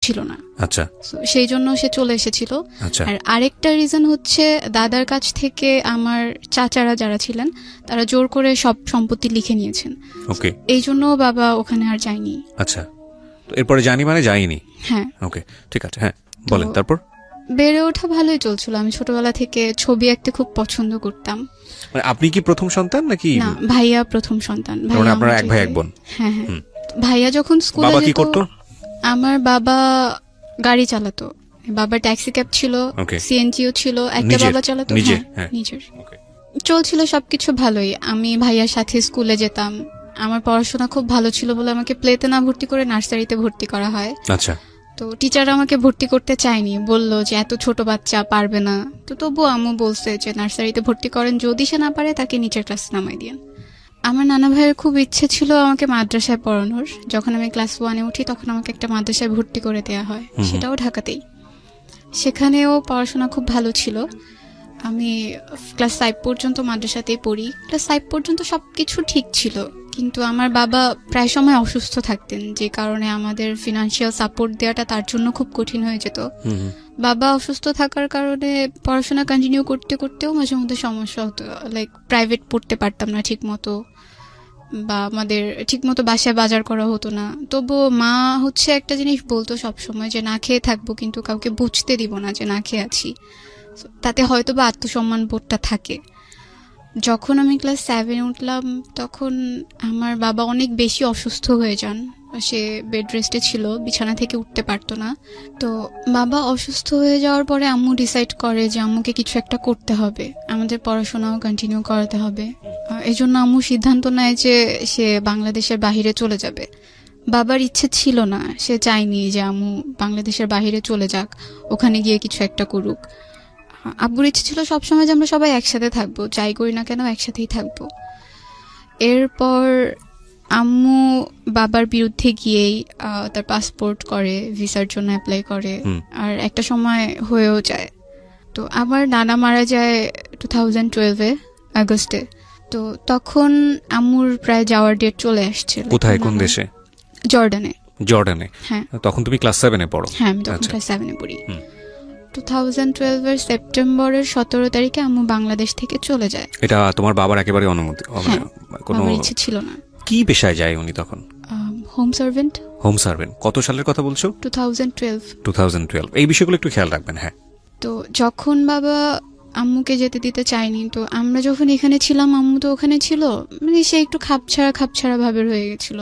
ছিল না। আচ্ছা, সেই জন্য সে চলে এসেছিল। আর আরেকটা রিজন হচ্ছে দাদার কাছ থেকে আমার চাচারা যারা ছিলেন তারা জোর করে সব সম্পত্তি লিখে নিয়েছেন। ওকে, এই জন্য বাবা ওখানে আর যায়নি। আচ্ছা, তো এরপরে জানি মানে যাইনি। হ্যাঁ, ওকে, ঠিক আছে, হ্যাঁ বলেন। তারপর বেড়ে ওঠা ভালোই চলছিল। আমি ছোটবেলা থেকে ছবি আঁকতে খুব পছন্দ করতাম। মানে আপনি কি প্রথম সন্তান নাকি? না, ভাইয়া প্রথম সন্তান। মানে আপনারা এক ভাই এক বোন? হ্যাঁ হ্যাঁ। ভাইয়া যখন স্কুলে বাবা কি করতো? আমার বাবা গাড়ি চালাতো। বাবার ট্যাক্সি ক্যাব ছিল, সিএনজিও ছিল, একটা বাবা চালাতো। নিজের চলছিল সবকিছু ভালোই। আমি ভাইয়ার সাথে স্কুলে যেতাম। আমার পড়াশোনা খুব ভালো ছিল বলে আমাকে প্লেতে না ভর্তি করে নার্সারিতে ভর্তি করা হয়। আচ্ছা, তো টিচার আমাকে ভর্তি করতে চায়নি, বলল যে এত ছোট বাচ্চা পারবে না। তো তবুও আম্মু বলছে যে নার্সারিতে ভর্তি করেন, যদি সে না পারে তাকে নিচের ক্লাসে নামাই দিন। আমার নানা ভাইয়ের খুব ইচ্ছে ছিল আমাকে মাদ্রাসায় পড়ানোর। যখন আমি ক্লাস 1-এ উঠি তখন আমাকে একটা মাদ্রাসায় ভর্তি করে দেওয়া হয়, সেটাও ঢাকাতেই। সেখানেও পড়াশোনা খুব ভালো ছিল। আমি ক্লাস 5 পর্যন্ত মাদ্রাসাতেই পড়ি। ক্লাস 5 পর্যন্ত সবকিছু ঠিক ছিল, কিন্তু আমার বাবা প্রায় সময় অসুস্থ থাকতেন, যে কারণে আমাদের ফিনান্সিয়াল সাপোর্ট দেওয়াটা তার জন্য খুব কঠিন হয়ে যেত। বাবা অসুস্থ থাকার কারণে পড়াশোনা কন্টিনিউ করতে করতেও মাঝে মধ্যে সমস্যা হতো। লাইক প্রাইভেট পড়তে পারতাম না ঠিক মতো, বা আমাদের ঠিক মতো বাসায় বাজার করা হতো না। তবুও মা হচ্ছে একটা জিনিস বলতো সবসময় যে না খেয়ে থাকবো, কিন্তু কাউকে বুঝতে দিব না যে না খেয়ে আছি। তাতে হয়তো বা আত্মসম্মান বোধটা থাকে। যখন আমি ক্লাস 7-এ উঠলাম তখন আমার বাবা অনেক বেশি অসুস্থ হয়ে যান। সে বেড রেস্টে ছিল, বিছানা থেকে উঠতে পারতো না। তো বাবা অসুস্থ হয়ে যাওয়ার পরে আম্মু ডিসাইড করে যে আম্মুকে কিছু একটা করতে হবে, আমাদের পড়াশোনাও কন্টিনিউ করাতে হবে। এই জন্য আম্মু সিদ্ধান্ত নেয় যে সে বাংলাদেশের বাহিরে চলে যাবে। বাবার ইচ্ছে ছিল না, সে চায়নি যে আম্মু বাংলাদেশের বাহিরে চলে যাক, ওখানে গিয়ে কিছু একটা করুক। আব্বুর ইচ্ছে ছিল সবসময় যে আমরা সবাই একসাথে থাকবো, যাই করি না কেন একসাথেই থাকবো। এরপর আম্মু বাবার বিরুদ্ধে গিয়েই তার পাসপোর্ট করে, ভিসার জন্য অ্যাপ্লাই করে, আর একটা সময় হয়েও যায়। তো আমার নানা মারা যায় 2012-এ আগস্টে। তো তখন আম্মুর প্রায় যাওয়ার ডেট চলে আসছে। কোথায়, কোন দেশে? জর্ডানে। হ্যাঁ, তখন তুমি ক্লাস 7-এ পড়ো? হ্যাঁ, আমি তখন ক্লাস 7-এ পড়ি। 2012-এর সেপ্টেম্বরের 17 তারিখে আম্মু বাংলাদেশ থেকে চলে যায়। এটা তোমার বাবার একেবারে অনুমতি? কোনো ইচ্ছে ছিল না। কি পেশায় যায় উনি তখন? Home servant. Home servant. কত সালের কথা বলছো? 2012। এই বিষয়গুলো একটু খেয়াল রাখবেন। হ্যাঁ, তো যখন বাবা আম্মুকে যেতে দিতে চাইনি, তো আমরা যখন এখানে ছিলাম আম্মু তো ওখানে ছিল, মানে সে একটু খাপছাড়া ভাবে রয়ে গেছিল।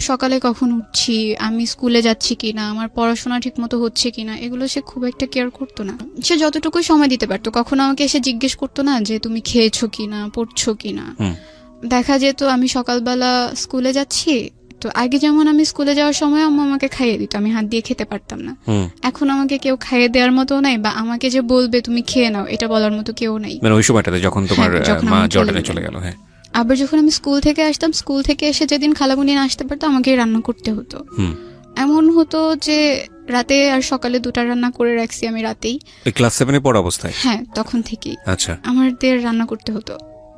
সকালে কখন উঠছি, আমি স্কুলে যাচ্ছি কিনা, আমার পড়াশোনা ঠিক মতো হচ্ছে কিনা, এগুলো সে খুব একটা কেয়ার করতো না। সে যতটুকু সময় দিতে পারতো, কখনো আমাকে এসে জিজ্ঞেস করতো না যে তুমি খেয়েছো কিনা, পড়ছো কিনা। দেখা যেত আমি সকালবেলা স্কুলে যাচ্ছি, তো আগে যেমন আমি স্কুলে যাওয়ার সময় আম্মু আমাকে খাইয়ে দিত, আমি হাত দিয়ে খেতে পারতাম না। এখন আমাকে কেউ খাইয়ে দেওয়ার মতো নাই, বা আমাকে যে বলবে তুমি খেয়ে নাও এটা বলার মতো কেউ নাই। মানে ওই সময়টাতে যখন তোমার মা জর্ডানে চলে গেল। হ্যাঁ, আবার যখন আমি স্কুল থেকে আসতাম, স্কুল থেকে এসে যেদিন খালামুনি না আসতে পারতো আমাকে রান্না করতে হতো। এমন হতো যে রাতে আর সকালে দুটা রান্না করে রাখছি আমি রাতেই। ক্লাস 7-এ পড়া অবস্থায়? হ্যাঁ, তখন থেকেই। আচ্ছা, আমাদের রান্না করতে হতো।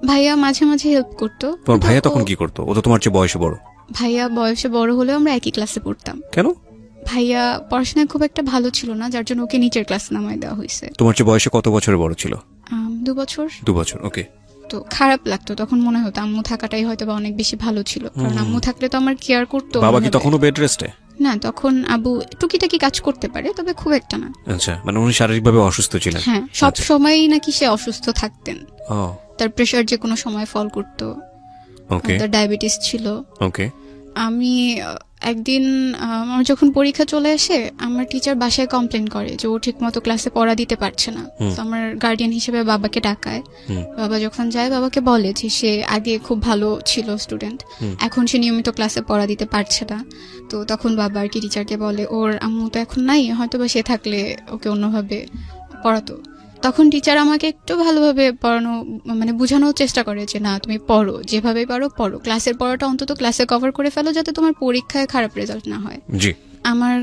ভাইয়া মাঝে মাঝে হেল্প করতো। তোমার ভাইয়া তখন কি করতো? ও তো তোমার চেয়ে বয়সে বড়। ভাইয়া বয়সে বড় হলেও আমরা একই ক্লাসে পড়তাম। কেন? ভাইয়া পড়াশোনায় খুব একটা ভালো ছিল না, যার জন্য ওকে নিচের ক্লাসে নামায় দেওয়া হয়েছে। তোমার চেয়ে বয়সে কত বছরের বড় ছিল? 2 বছর। 2 বছর, ওকে। তো খারাপ লাগতো তখন, মনে হতো আম্মু থাকাটাই হয়তো বা অনেক বেশি ভালো ছিল, কারণ আম্মু থাকলে তো আমার কেয়ার করতো। বাবা কি তখনও বেড রেস্টে? না, তখন আব্বু টুকিটাকি কাজ করতে পারে, তবে খুব একটা না। আচ্ছা, মানে উনি শারীরিকভাবে অসুস্থ ছিলেন? হ্যাঁ, সব সময়ই নাকি সে অসুস্থ থাকতেন। তার প্রেশার যে কোনো সময় ফল করতো, তার ডায়াবেটিস ছিল। ওকে। আমি একদিন আমার যখন পরীক্ষা চলে আসে, আমার টিচার বাসায় কমপ্লেন করে যে ও ঠিক মতো ক্লাসে পড়া দিতে পারছে না। তো আমার গার্ডিয়ান হিসেবে বাবাকে ডাকায়। বাবা যখন যায়, বাবাকে বলে যে সে আগে খুব ভালো ছিল স্টুডেন্ট, এখন সে নিয়মিত ক্লাসে পড়া দিতে পারছে না। তো তখন বাবা আর কি টিচারকে বলে ওর আম্মু তো এখন নাই, হয়তো বা সে থাকলে ওকে অন্যভাবে পড়াতো। তখন টিচার আমাকে একটু ভালোভাবে পড়ানো, মানে বোঝানোর চেষ্টা করে যে না তুমি পড়ো, যেভাবে পারো পড়ো, ক্লাসের পড়াটা অন্তত ক্লাসে কভার করে ফেলো, যাতে তোমার পরীক্ষায় খারাপ রেজাল্ট না হয়। আমার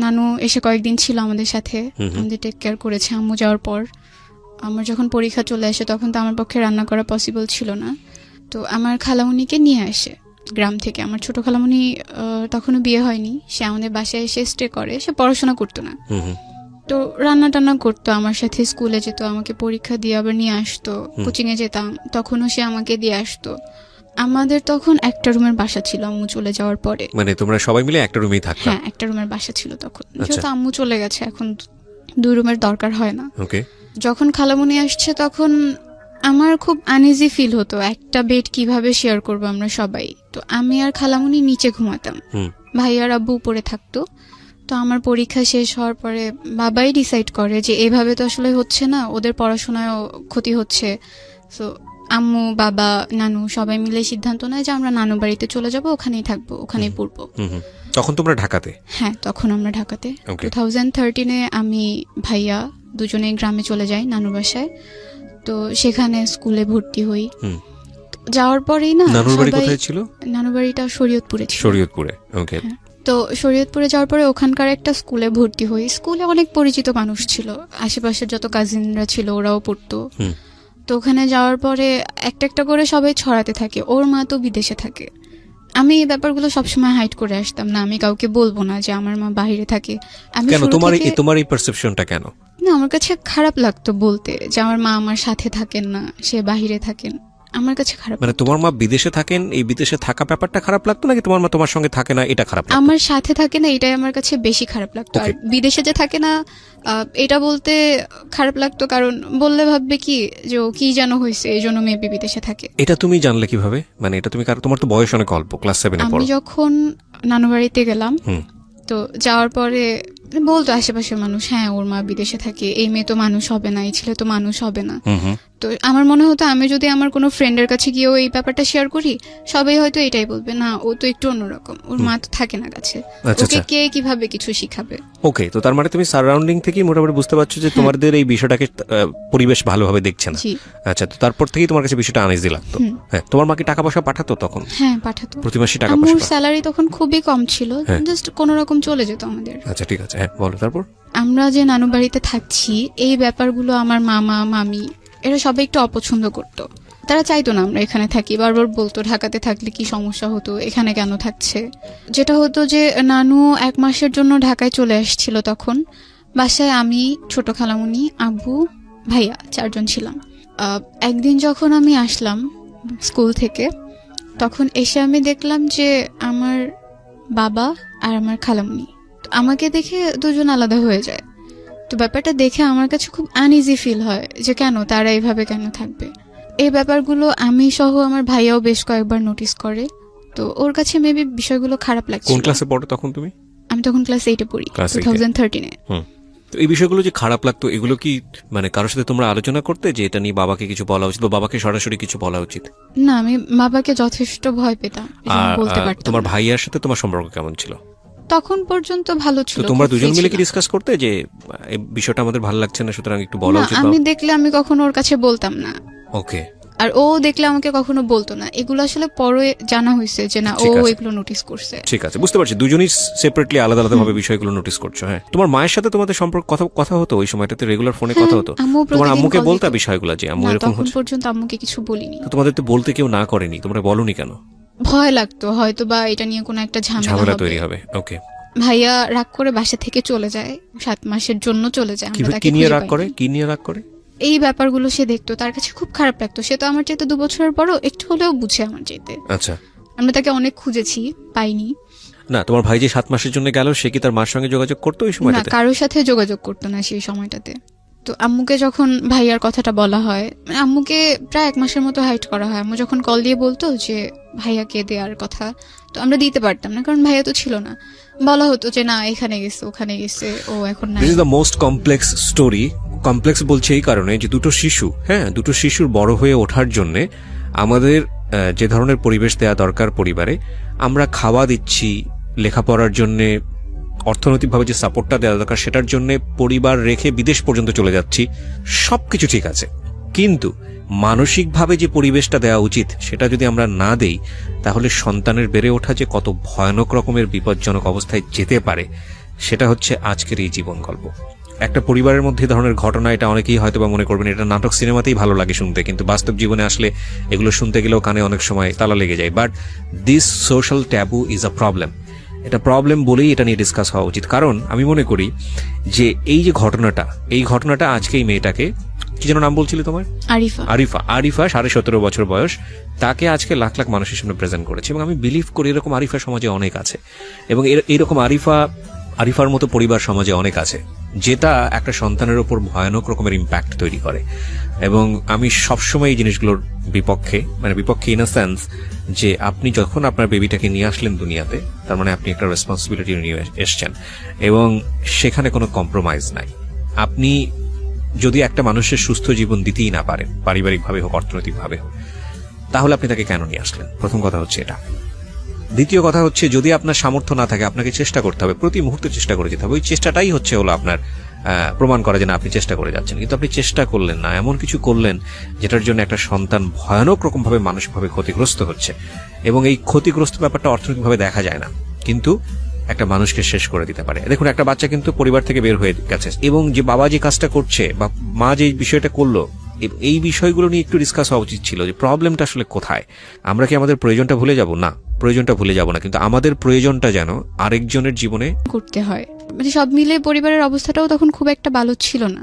নানু এসে কয়েকদিন ছিল আমাদের সাথে, আমাদের টেক কেয়ার করেছে আম্মু যাওয়ার পর। আমার যখন পরীক্ষা চলে আসে তখন তো আমার পক্ষে রান্না করা পসিবল ছিল না, তো আমার খালামুনিকে নিয়ে আসে। গ্রাম থেকে। আমার ছোট খালামণি তখনও বিয়ে হয়নি, সে আমাদের বাসায় এসে স্টে করে, সে পড়াশোনা করতো না, তো রান্না টান্না করতো, আমার সাথে স্কুলে যেত, আমাকে পরীক্ষা দিয়ে আবার নিয়ে আসতো, কোচিং এ যেতাম তখনও সে আমাকে দিয়ে আসতো। আমাদের তখন একটা রুমের বাসা ছিল আম্মু চলে যাওয়ার পরে। মানে তোমরা সবাই মিলে একটা রুমেই থাকতে? হ্যাঁ, একটা রুমের বাসা ছিল তখন, যেহেতু আম্মু চলে গেছে এখন 2 রুমের দরকার হয় না। ওকে। যখন খালামণি আসছে তখন আমার খুব আনইজি ফিল হতো, একটা বেড কিভাবে শেয়ার করবো আমরা সবাই। তো আমি আর খালামণি নিচে ঘুমাতাম, ভাই আর আব্বু উপরে থাকতো। তো আমার পরীক্ষা শেষ হওয়ার পরে বাবাই ডিসাইড করে যে এভাবে তো আসলে হচ্ছে না, ওদের পড়াশোনায়ও ক্ষতি হচ্ছে। তো আম্মু, বাবা, নানু সবাই মিলে সিদ্ধান্ত নেয় যে আমরা নানু বাড়িতে চলে যাব, ওখানেই থাকবো, ওখানেই পড়বো। তখন তোমরা ঢাকাতে? হ্যাঁ, তখন আমরা ঢাকাতে। 2013 আমি ভাইয়া দুজনেই গ্রামে চলে যাই নানু বাসায়। তো সেখানে স্কুলে ভর্তি হই। যাওয়ার পরেই না, নানুর বাড়ি কোথায় ছিল? নানু বাড়িটা শরীয়তপুরে ছিল। শরীয়তপুরে, ওকে। তো শরীয়তপুরে যাওয়ার পরে ওখানকার একটা স্কুলে ভর্তি হই। স্কুলে অনেক পরিচিত মানুষ ছিল, আশেপাশের যত কাজিনরা ছিল ওরাও পড়তো। তো ওখানে যাওয়ার পরে একটা একটা করে সবাই ছড়াতে থাকে, ওর মা তো বিদেশে থাকে। আমি এই ব্যাপারগুলো সবসময় হাইড করে আসতাম না, আমি কাউকে বলবো না যে আমার মা বাইরে থাকে। আমি কেন তোমার এই পারসেপশনটা কেন? না, আমার কাছে খারাপ লাগতো বলতে যে আমার মা আমার সাথে থাকেন না, সে বাইরে থাকেন, আমার কাছে খারাপ। মানে তোমার মা বিদেশে থাকেন, এই বিদেশে থাকা ব্যাপারটা খারাপ লাগতো, নাকি তোমার মা তোমার সঙ্গে থাকে না এটা খারাপ লাগতো? আমার সাথে থাকে না এটাই আমার কাছে বেশি খারাপ লাগতো। আর বিদেশে যে থাকে না এটা বলতে খারাপ লাগতো, কারণ বললে ভাববে কি যে ও কি যেন হয়েছে, এই জন্য মেবি বিদেশে থাকে। এটা তুমি জানলে কিভাবে? মানে এটা তুমি, তোমার তো বয়স অনেক অল্প, ক্লাস 7 এ পড়ো। আমি যখন নানু বাড়িতে গেলাম, তো যাওয়ার পরে বলতো আশেপাশের মানুষ, হ্যাঁ ওর মা বিদেশে থাকে, এই মেয়ে তো মানুষ হবে না, এই ছেলে তো মানুষ হবে না। তো আমার মনে হতো আমি যদি আমার কোনো ফ্রেন্ডের কাছে গিয়েও এই ব্যাপারটা শেয়ার করি, সবাই হয়তো এটাই বলবে, না ও তো একটু অন্যরকম, ওর মা তো থাকে না কাছে, ওকে কে কিভাবে কিছু শিখাবে। ওকে, তো তার মানে তুমি সারাউন্ডিং থেকে মোটামুটি বুঝতে পারছো যে তোমাদের এই বিষয়টাকে পরিবেশ ভালোভাবে দেখছে না। আচ্ছা, তো তারপর থেকেই তোমার কাছে বিষয়টা আনইজি লাগতো। হ্যাঁ, তোমার মা কি টাকা পয়সা পাঠাতো তখন? হ্যাঁ, পাঠাতো, প্রতি মাসে টাকা পয়সা। আমার স্যালারি তখন খুবই কম ছিল, জাস্ট কোনো রকম চলে যেত আমাদের। আচ্ছা, ঠিক আছে, হ্যাঁ বলো। তারপর আমরা যে নানু বাড়িতে থাকছি, এই ব্যাপারগুলো আমার মামা মামি এরা সবাই একটু অপছন্দ করতো। তারা চাইতো না আমরা এখানে থাকি, বারবার বলতো ঢাকাতে থাকলে কি সমস্যা হতো, এখানে কেন থাকছে। যেটা হতো যে নানু 1 মাসের জন্য ঢাকায় চলে আসছিল, তখন বাসায় আমি, ছোট খালামণি, আব্বু, ভাইয়া 4 জন ছিলাম। একদিন যখন আমি আসলাম স্কুল থেকে, তখন এসে আমি দেখলাম যে আমার বাবা আর আমার খালামণি আমাকে দেখে দুজন আলাদা হয়ে যায়। তো ব্যাপারটা দেখে আমার কাছে খুব আনইজি ফিল হয় যে কেন তারা এইভাবে কেন থাকবে। এই ব্যাপারগুলো আমি সহ আমার ভাইয়াও বেশ কয়েকবার নোটিস করে। তো ওর কাছে মেবি বিষয়গুলো খারাপ লাগছে। কোন ক্লাসে পড়ো তখন তুমি? আমি তখন ক্লাস 8 এ পড়ি, 2013 এ। তো এই বিষয়গুলো যে খারাপ লাগতো, এগুলো কি মানে কারোর সাথে তোমরা আলোচনা করতে যে এটা নিয়ে বাবাকে কিছু বলা উচিত, বা বাবাকে সরাসরি কিছু বলা উচিত? না, আমি বাবাকে যথেষ্ট ভয় পেতাম, বলতে পারতাম। তোমার ভাইয়ার সাথে তোমার সম্পর্ক কেমন ছিল? তখন পর্যন্ত ভালো ছিল। তো তোমরা দুজন মিলে কি ডিসকাস করতে যে এই বিষয়টা আমাদের ভালো লাগছে না, সুতরাং একটু বলা উচিত? আমি দেখলে আমি কখনো ওর কাছে বলতাম না। ওকে। আর ও দেখলে আমাকে কখনো বলতো না। এগুলো আসলে পরে জানা হয়েছে যে না, ও এগুলো নোটিস করছে। ঠিক আছে, বুঝতে পারছি, দুজনই সেপারেটলি আলাদা আলাদা ভাবে বিষয়গুলো নোটিস করছো। হ্যাঁ, তোমার মায়ের সাথে তোমাদের সম্পর্ক কথা হতো ওই সময়টাতে? রেগুলার ফোনে কথা হতো? তোমার আম্মুকে বলতা বিষয়গুলো যে আম্মু এরকম হচ্ছে? তখন পর্যন্ত আম্মুকে কিছু বলিনি। তো তোমাদের তো বলতে কেউ না করেনি, তোমরা বলনি কেন? ভয় লাগতো হয়তো বা এটা নিয়ে কোনো একটা ঝামেলা তৈরি হবে। ওকে। ভাইয়া রাগ করে বাসা থেকে চলে যায়, 7 মাসের জন্য চলে যায়। কি নিয়ে রাগ করে? এই ব্যাপারগুলো সে দেখতো, তার কাছে খুব খারাপ লাগতো। সে তো আমার চাইতে 2 বছরের বড়, একটু হলেও বুঝে আমার চাইতে। আচ্ছা। আমরা তাকে অনেক খুঁজেছি, পাইনি। না, তোমার ভাই যে 7 মাসের জন্য গেল, সে কি তার মার সঙ্গে যোগাযোগ করতো ওই সময়টাতে? না, কারোর সাথে যোগাযোগ করতো না সেই সময়টাতে। তো আম্মুকে যখন ভাইয়ার কথাটা বলা হয়, আম্মুকে প্রায় 1 মাসের মতো হাইড করা হয়। আম্মু যখন কল দিয়ে বলতো যে ভাইয়াকে দেওয়ার কথা, তো আমরা দিতে পারতাম না, কারণ ভাইয়া তো ছিল না। বলা হতো যে না, এখানে গেছে ওখানে গেছে, ও এখন না। This is the most complex story. Complex বলছে এই কারণে যে দুটো শিশুর বড় হয়ে ওঠার জন্য আমাদের যে ধরনের পরিবেশ দেওয়া দরকার পরিবারে, আমরা খাওয়া দিচ্ছি, লেখাপড়ার জন্য অর্থনৈতিকভাবে যে সাপোর্টটা দেওয়া দরকার সেটার জন্য পরিবার রেখে বিদেশ পর্যন্ত চলে যাচ্ছি, সবকিছু ঠিক আছে, কিন্তু মানসিকভাবে যে পরিবেশটা দেওয়া উচিত সেটা যদি আমরা না দেই, তাহলে সন্তানের বেড়ে ওঠা যে কত ভয়ানক রকমের বিপজ্জনক অবস্থায় যেতে পারে, সেটা হচ্ছে আজকের এই জীবন গল্প। একটা পরিবারের মধ্যে এই ধরনের ঘটনা, এটা অনেকেই হয়তো বা মনে করবেন এটা নাটক সিনেমাতেই ভালো লাগে শুনতে, কিন্তু বাস্তব জীবনে আসলে এগুলো শুনতে গেলেও কানে অনেক সময় তালা লেগে যায়। But this social taboo is a problem. এটা প্রবলেম বলেই এটা নিয়ে ডিসকাস হওয়া উচিত। কারণ আমি মনে করি যে এই যে ঘটনাটা আজকে এই মেয়েটাকে, কি যেন নাম বলছিলে তোমার? আরিফা 17.5 বছর বয়স, তাকে আজকে লাখ লাখ মানুষের সামনে প্রেজেন্ট করেছে। এবং আমি বিলিভ করি এরকম আরিফা সমাজে অনেক আছে, এবং এরকম আরিফার মতো পরিবার সমাজে অনেক আছে, যেটা একটা সন্তানের উপর ভয়ানক রকমের ইম্প্যাক্ট তৈরি করে। এবং আমি সবসময় এই জিনিসগুলোর বিপক্ষে, মানে বিপক্ষে ইন আ সেন্স যে আপনি যখন আপনার বেবিটাকে নিয়ে আসলেন দুনিয়াতে, তার মানে আপনি একটা রেসপন্সিবিলিটি নিয়ে এসছেন, এবং সেখানে কোনো কম্প্রোমাইজ নাই। আপনি যদি একটা মানুষের সুস্থ জীবন দিতেই না পারেন, পারিবারিকভাবে হোক অর্থনৈতিকভাবে হোক, তাহলে আপনি তাকে কেন নিয়ে আসলেন? প্রথম কথা হচ্ছে এটা। দ্বিতীয় কথা হচ্ছে, যদি আপনার সামর্থ্য না থাকে, আপনাকে চেষ্টা করতে হবে, প্রতি মুহূর্তে চেষ্টা করে যেতে হবে। ওই চেষ্টাটাই হলো আপনার প্রমাণ করা যে না, আপনি চেষ্টা করে যাচ্ছেন। কিন্তু আপনি চেষ্টা করলেন না, এমন কিছু করলেন যেটার জন্য একটা সন্তান ভয়ানক রকমভাবে মানসিকভাবে ক্ষতিগ্রস্ত হচ্ছে। এবং এই ক্ষতিগ্রস্ত ব্যাপারটা অর্থনৈতিকভাবে দেখা যায় না, কিন্তু একটা মানুষকে শেষ করে দিতে পারে। দেখুন, একটা বাচ্চা কিন্তু পরিবার থেকে বের হয়ে গেছে, এবং যে বাবা যে কাজটা করছে বা মা যে বিষয়টা করলো, এই বিষয়গুলো নিয়ে একটু ডিসকাস হওয়া উচিত ছিল যে প্রবলেমটা আসলে কোথায়। আমরা কি আমাদের প্রয়োজনটা ভুলে যাব? না, প্রয়োজনটা ভুলে যাব না, কিন্তু আমাদের প্রয়োজনটা যেন আরেকজনের জীবনে করতে হয়। মানে সব মিলে পরিবারের অবস্থাটাও তখন খুব একটা ভালো ছিল না।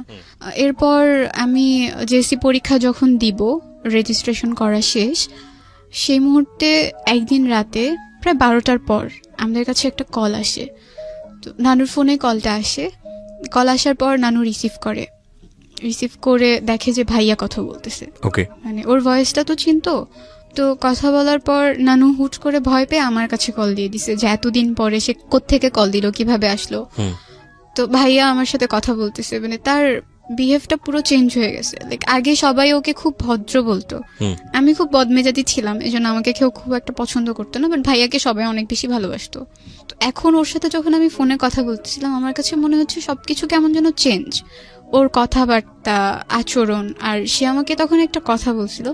এরপর আমি জেএসসি পরীক্ষা যখন দিব, রেজিস্ট্রেশন করা শেষ, সেই মুহূর্তে একদিন রাতে প্রায় 12টার পর আমাদের কাছে একটা কল আসে। তো নানুর ফোনে কলটা আসে। কল আসার পর নানু রিসিভ করে দেখে যে ভাইয়া কথা বলতেছে। ওকে, মানে ওর ভয়েসটা তো চিনতো। তো কথা বলার পর নানু হুট করে ভয় পেয়ে আমার কাছে কল দিয়ে দিছে, যে এতদিন পরে সে কোত্থেকে কল দিল, কিভাবে আসলো। তো ভাইয়া আমার সাথে কথা বলতেছে, মানে তার বিহেভটা পুরো চেঞ্জ হয়ে গেছে। লাইক আগে সবাই ওকে খুব ভদ্র বলতো, আমি খুব বদমেজাজি ছিলাম, এজন্য আমাকে কেউ খুব একটা পছন্দ করতো না, বাট ভাইয়াকে সবাই অনেক বেশি ভালোবাসতো। তো এখন ওর সাথে যখন আমি ফোনে কথা বলতেছিলাম, আমার কাছে মনে হচ্ছে সবকিছু কেমন যেন চেঞ্জ, ওর কথাবার্তা, আচরণ। আর সে আমাকে তখন একটা কথা বলছিল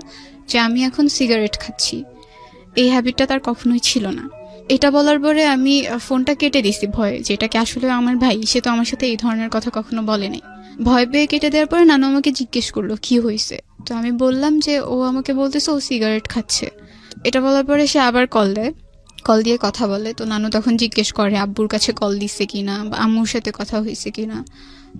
যে আমি এখন সিগারেট খাচ্ছি। এই হ্যাবিটটা তার কখনোই ছিল না। এটা বলার পরে আমি ফোনটা কেটে দিছি ভয়ে, যে এটাকে আসলে আমার ভাই, সে তো আমার সাথে এই ধরনের কথা কখনো বলে নাই। ভয় পেয়ে কেটে দেওয়ার পরে নানু আমাকে জিজ্ঞেস করলো কি হয়েছে। তো আমি বললাম যে ও আমাকে বলতেছে ও সিগারেট খাচ্ছে। এটা বলার পরে সে আবার কল দিয়ে কথা বলে। তো নানু তখন জিজ্ঞেস করে আব্বুর কাছে কল দিচ্ছে কিনা, বা আম্মুর সাথে কথা হয়েছে কিনা।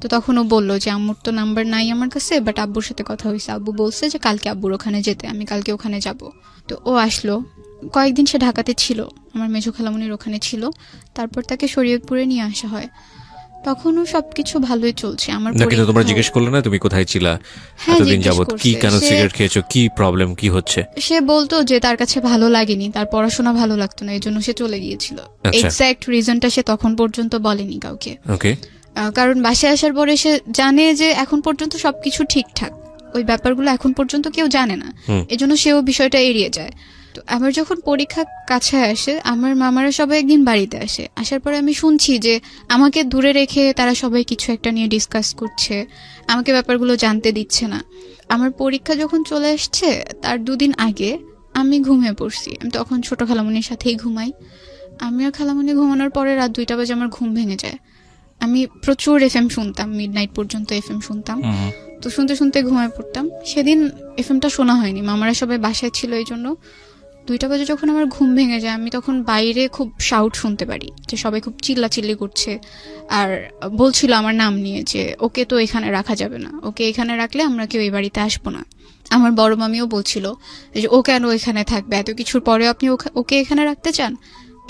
তো তখন ও বললো যে আম্মুর তো নাম্বার নাই আমার কাছে, বাট আব্বুর সাথে কথা হয়েছে। আব্বু বলছে যে কালকে আব্বুর ওখানে যেতে, আমি কালকে ওখানে যাব। তো ও আসলো। কয়েকদিন সে ঢাকাতে ছিল, আমার মেজো খালামণির ওখানে ছিল। তারপর তাকে শরীয়তপুরে নিয়ে আসা হয়। তখনও সবকিছু ভালোই চলছে। আমার কিন্তু তোমরা জিজ্ঞেস করলে না তুমি কোথায় ছিলা এতদিন যাবত, কি কেন সিগারেট খেয়েছো, কি প্রবলেম, কি হচ্ছে? সে বলতো যে তার কাছে ভালো লাগেনি, তার পড়াশোনা ভালো লাগতো না, এই জন্য সে চলে গিয়েছিল। এক্সাক্ট রিজনটা সে তখন পর্যন্ত বলেনি কাউকে। ওকে, কারণ বাসায় আসার পরে সে জানে যে এখন পর্যন্ত সবকিছু ঠিকঠাক, ওই ব্যাপারগুলো এখন পর্যন্ত কেউ জানে না, এজন্য সেও বিষয়টা এড়িয়ে যায়। তো আমার যখন পরীক্ষা কাছে আসে, আমার মামারা সবাই একদিন বাড়িতে আসে। আসার পরে আমি শুনছি যে আমাকে দূরে রেখে তারা সবাই কিছু একটা নিয়ে ডিসকাস করছে, আমাকে ব্যাপারগুলো জানতে দিচ্ছে না। আমার পরীক্ষা যখন চলে আসছে তার 2 দিন আগে আমি ঘুমিয়ে পড়ছি। আমি তখন ছোট খালামণির সাথেই ঘুমাই। আমি আর খালামণি ঘুমানোর পরে রাত 2টা বাজে আমার ঘুম ভেঙে যায়। আমি প্রচুর এফএম শুনতাম, মিডনাইট পর্যন্ত এফএম শুনতাম। তো শুনতে শুনতে ঘুমায় পড়তাম। সেদিন এফএমটা শোনা হয়নি, মামারা সবাই বাসায় ছিল, এই জন্য 2টা বাজে যখন আমার ঘুম ভেঙে যায়, আমি তখন বাইরে খুব শাউট শুনতে পারি, যে সবাই খুব চিল্লাচিল্লি করছে আর বলছিল আমার নাম নিয়ে যে ওকে তো এখানে রাখা যাবে না, ওকে এখানে রাখলে আমরা কেউ এই বাড়িতে আসবো না। আমার বড় মামিও বলছিল যে ও কেন এখানে থাকবে, এত কিছুর পরে আপনি ওকে এখানে রাখতে চান।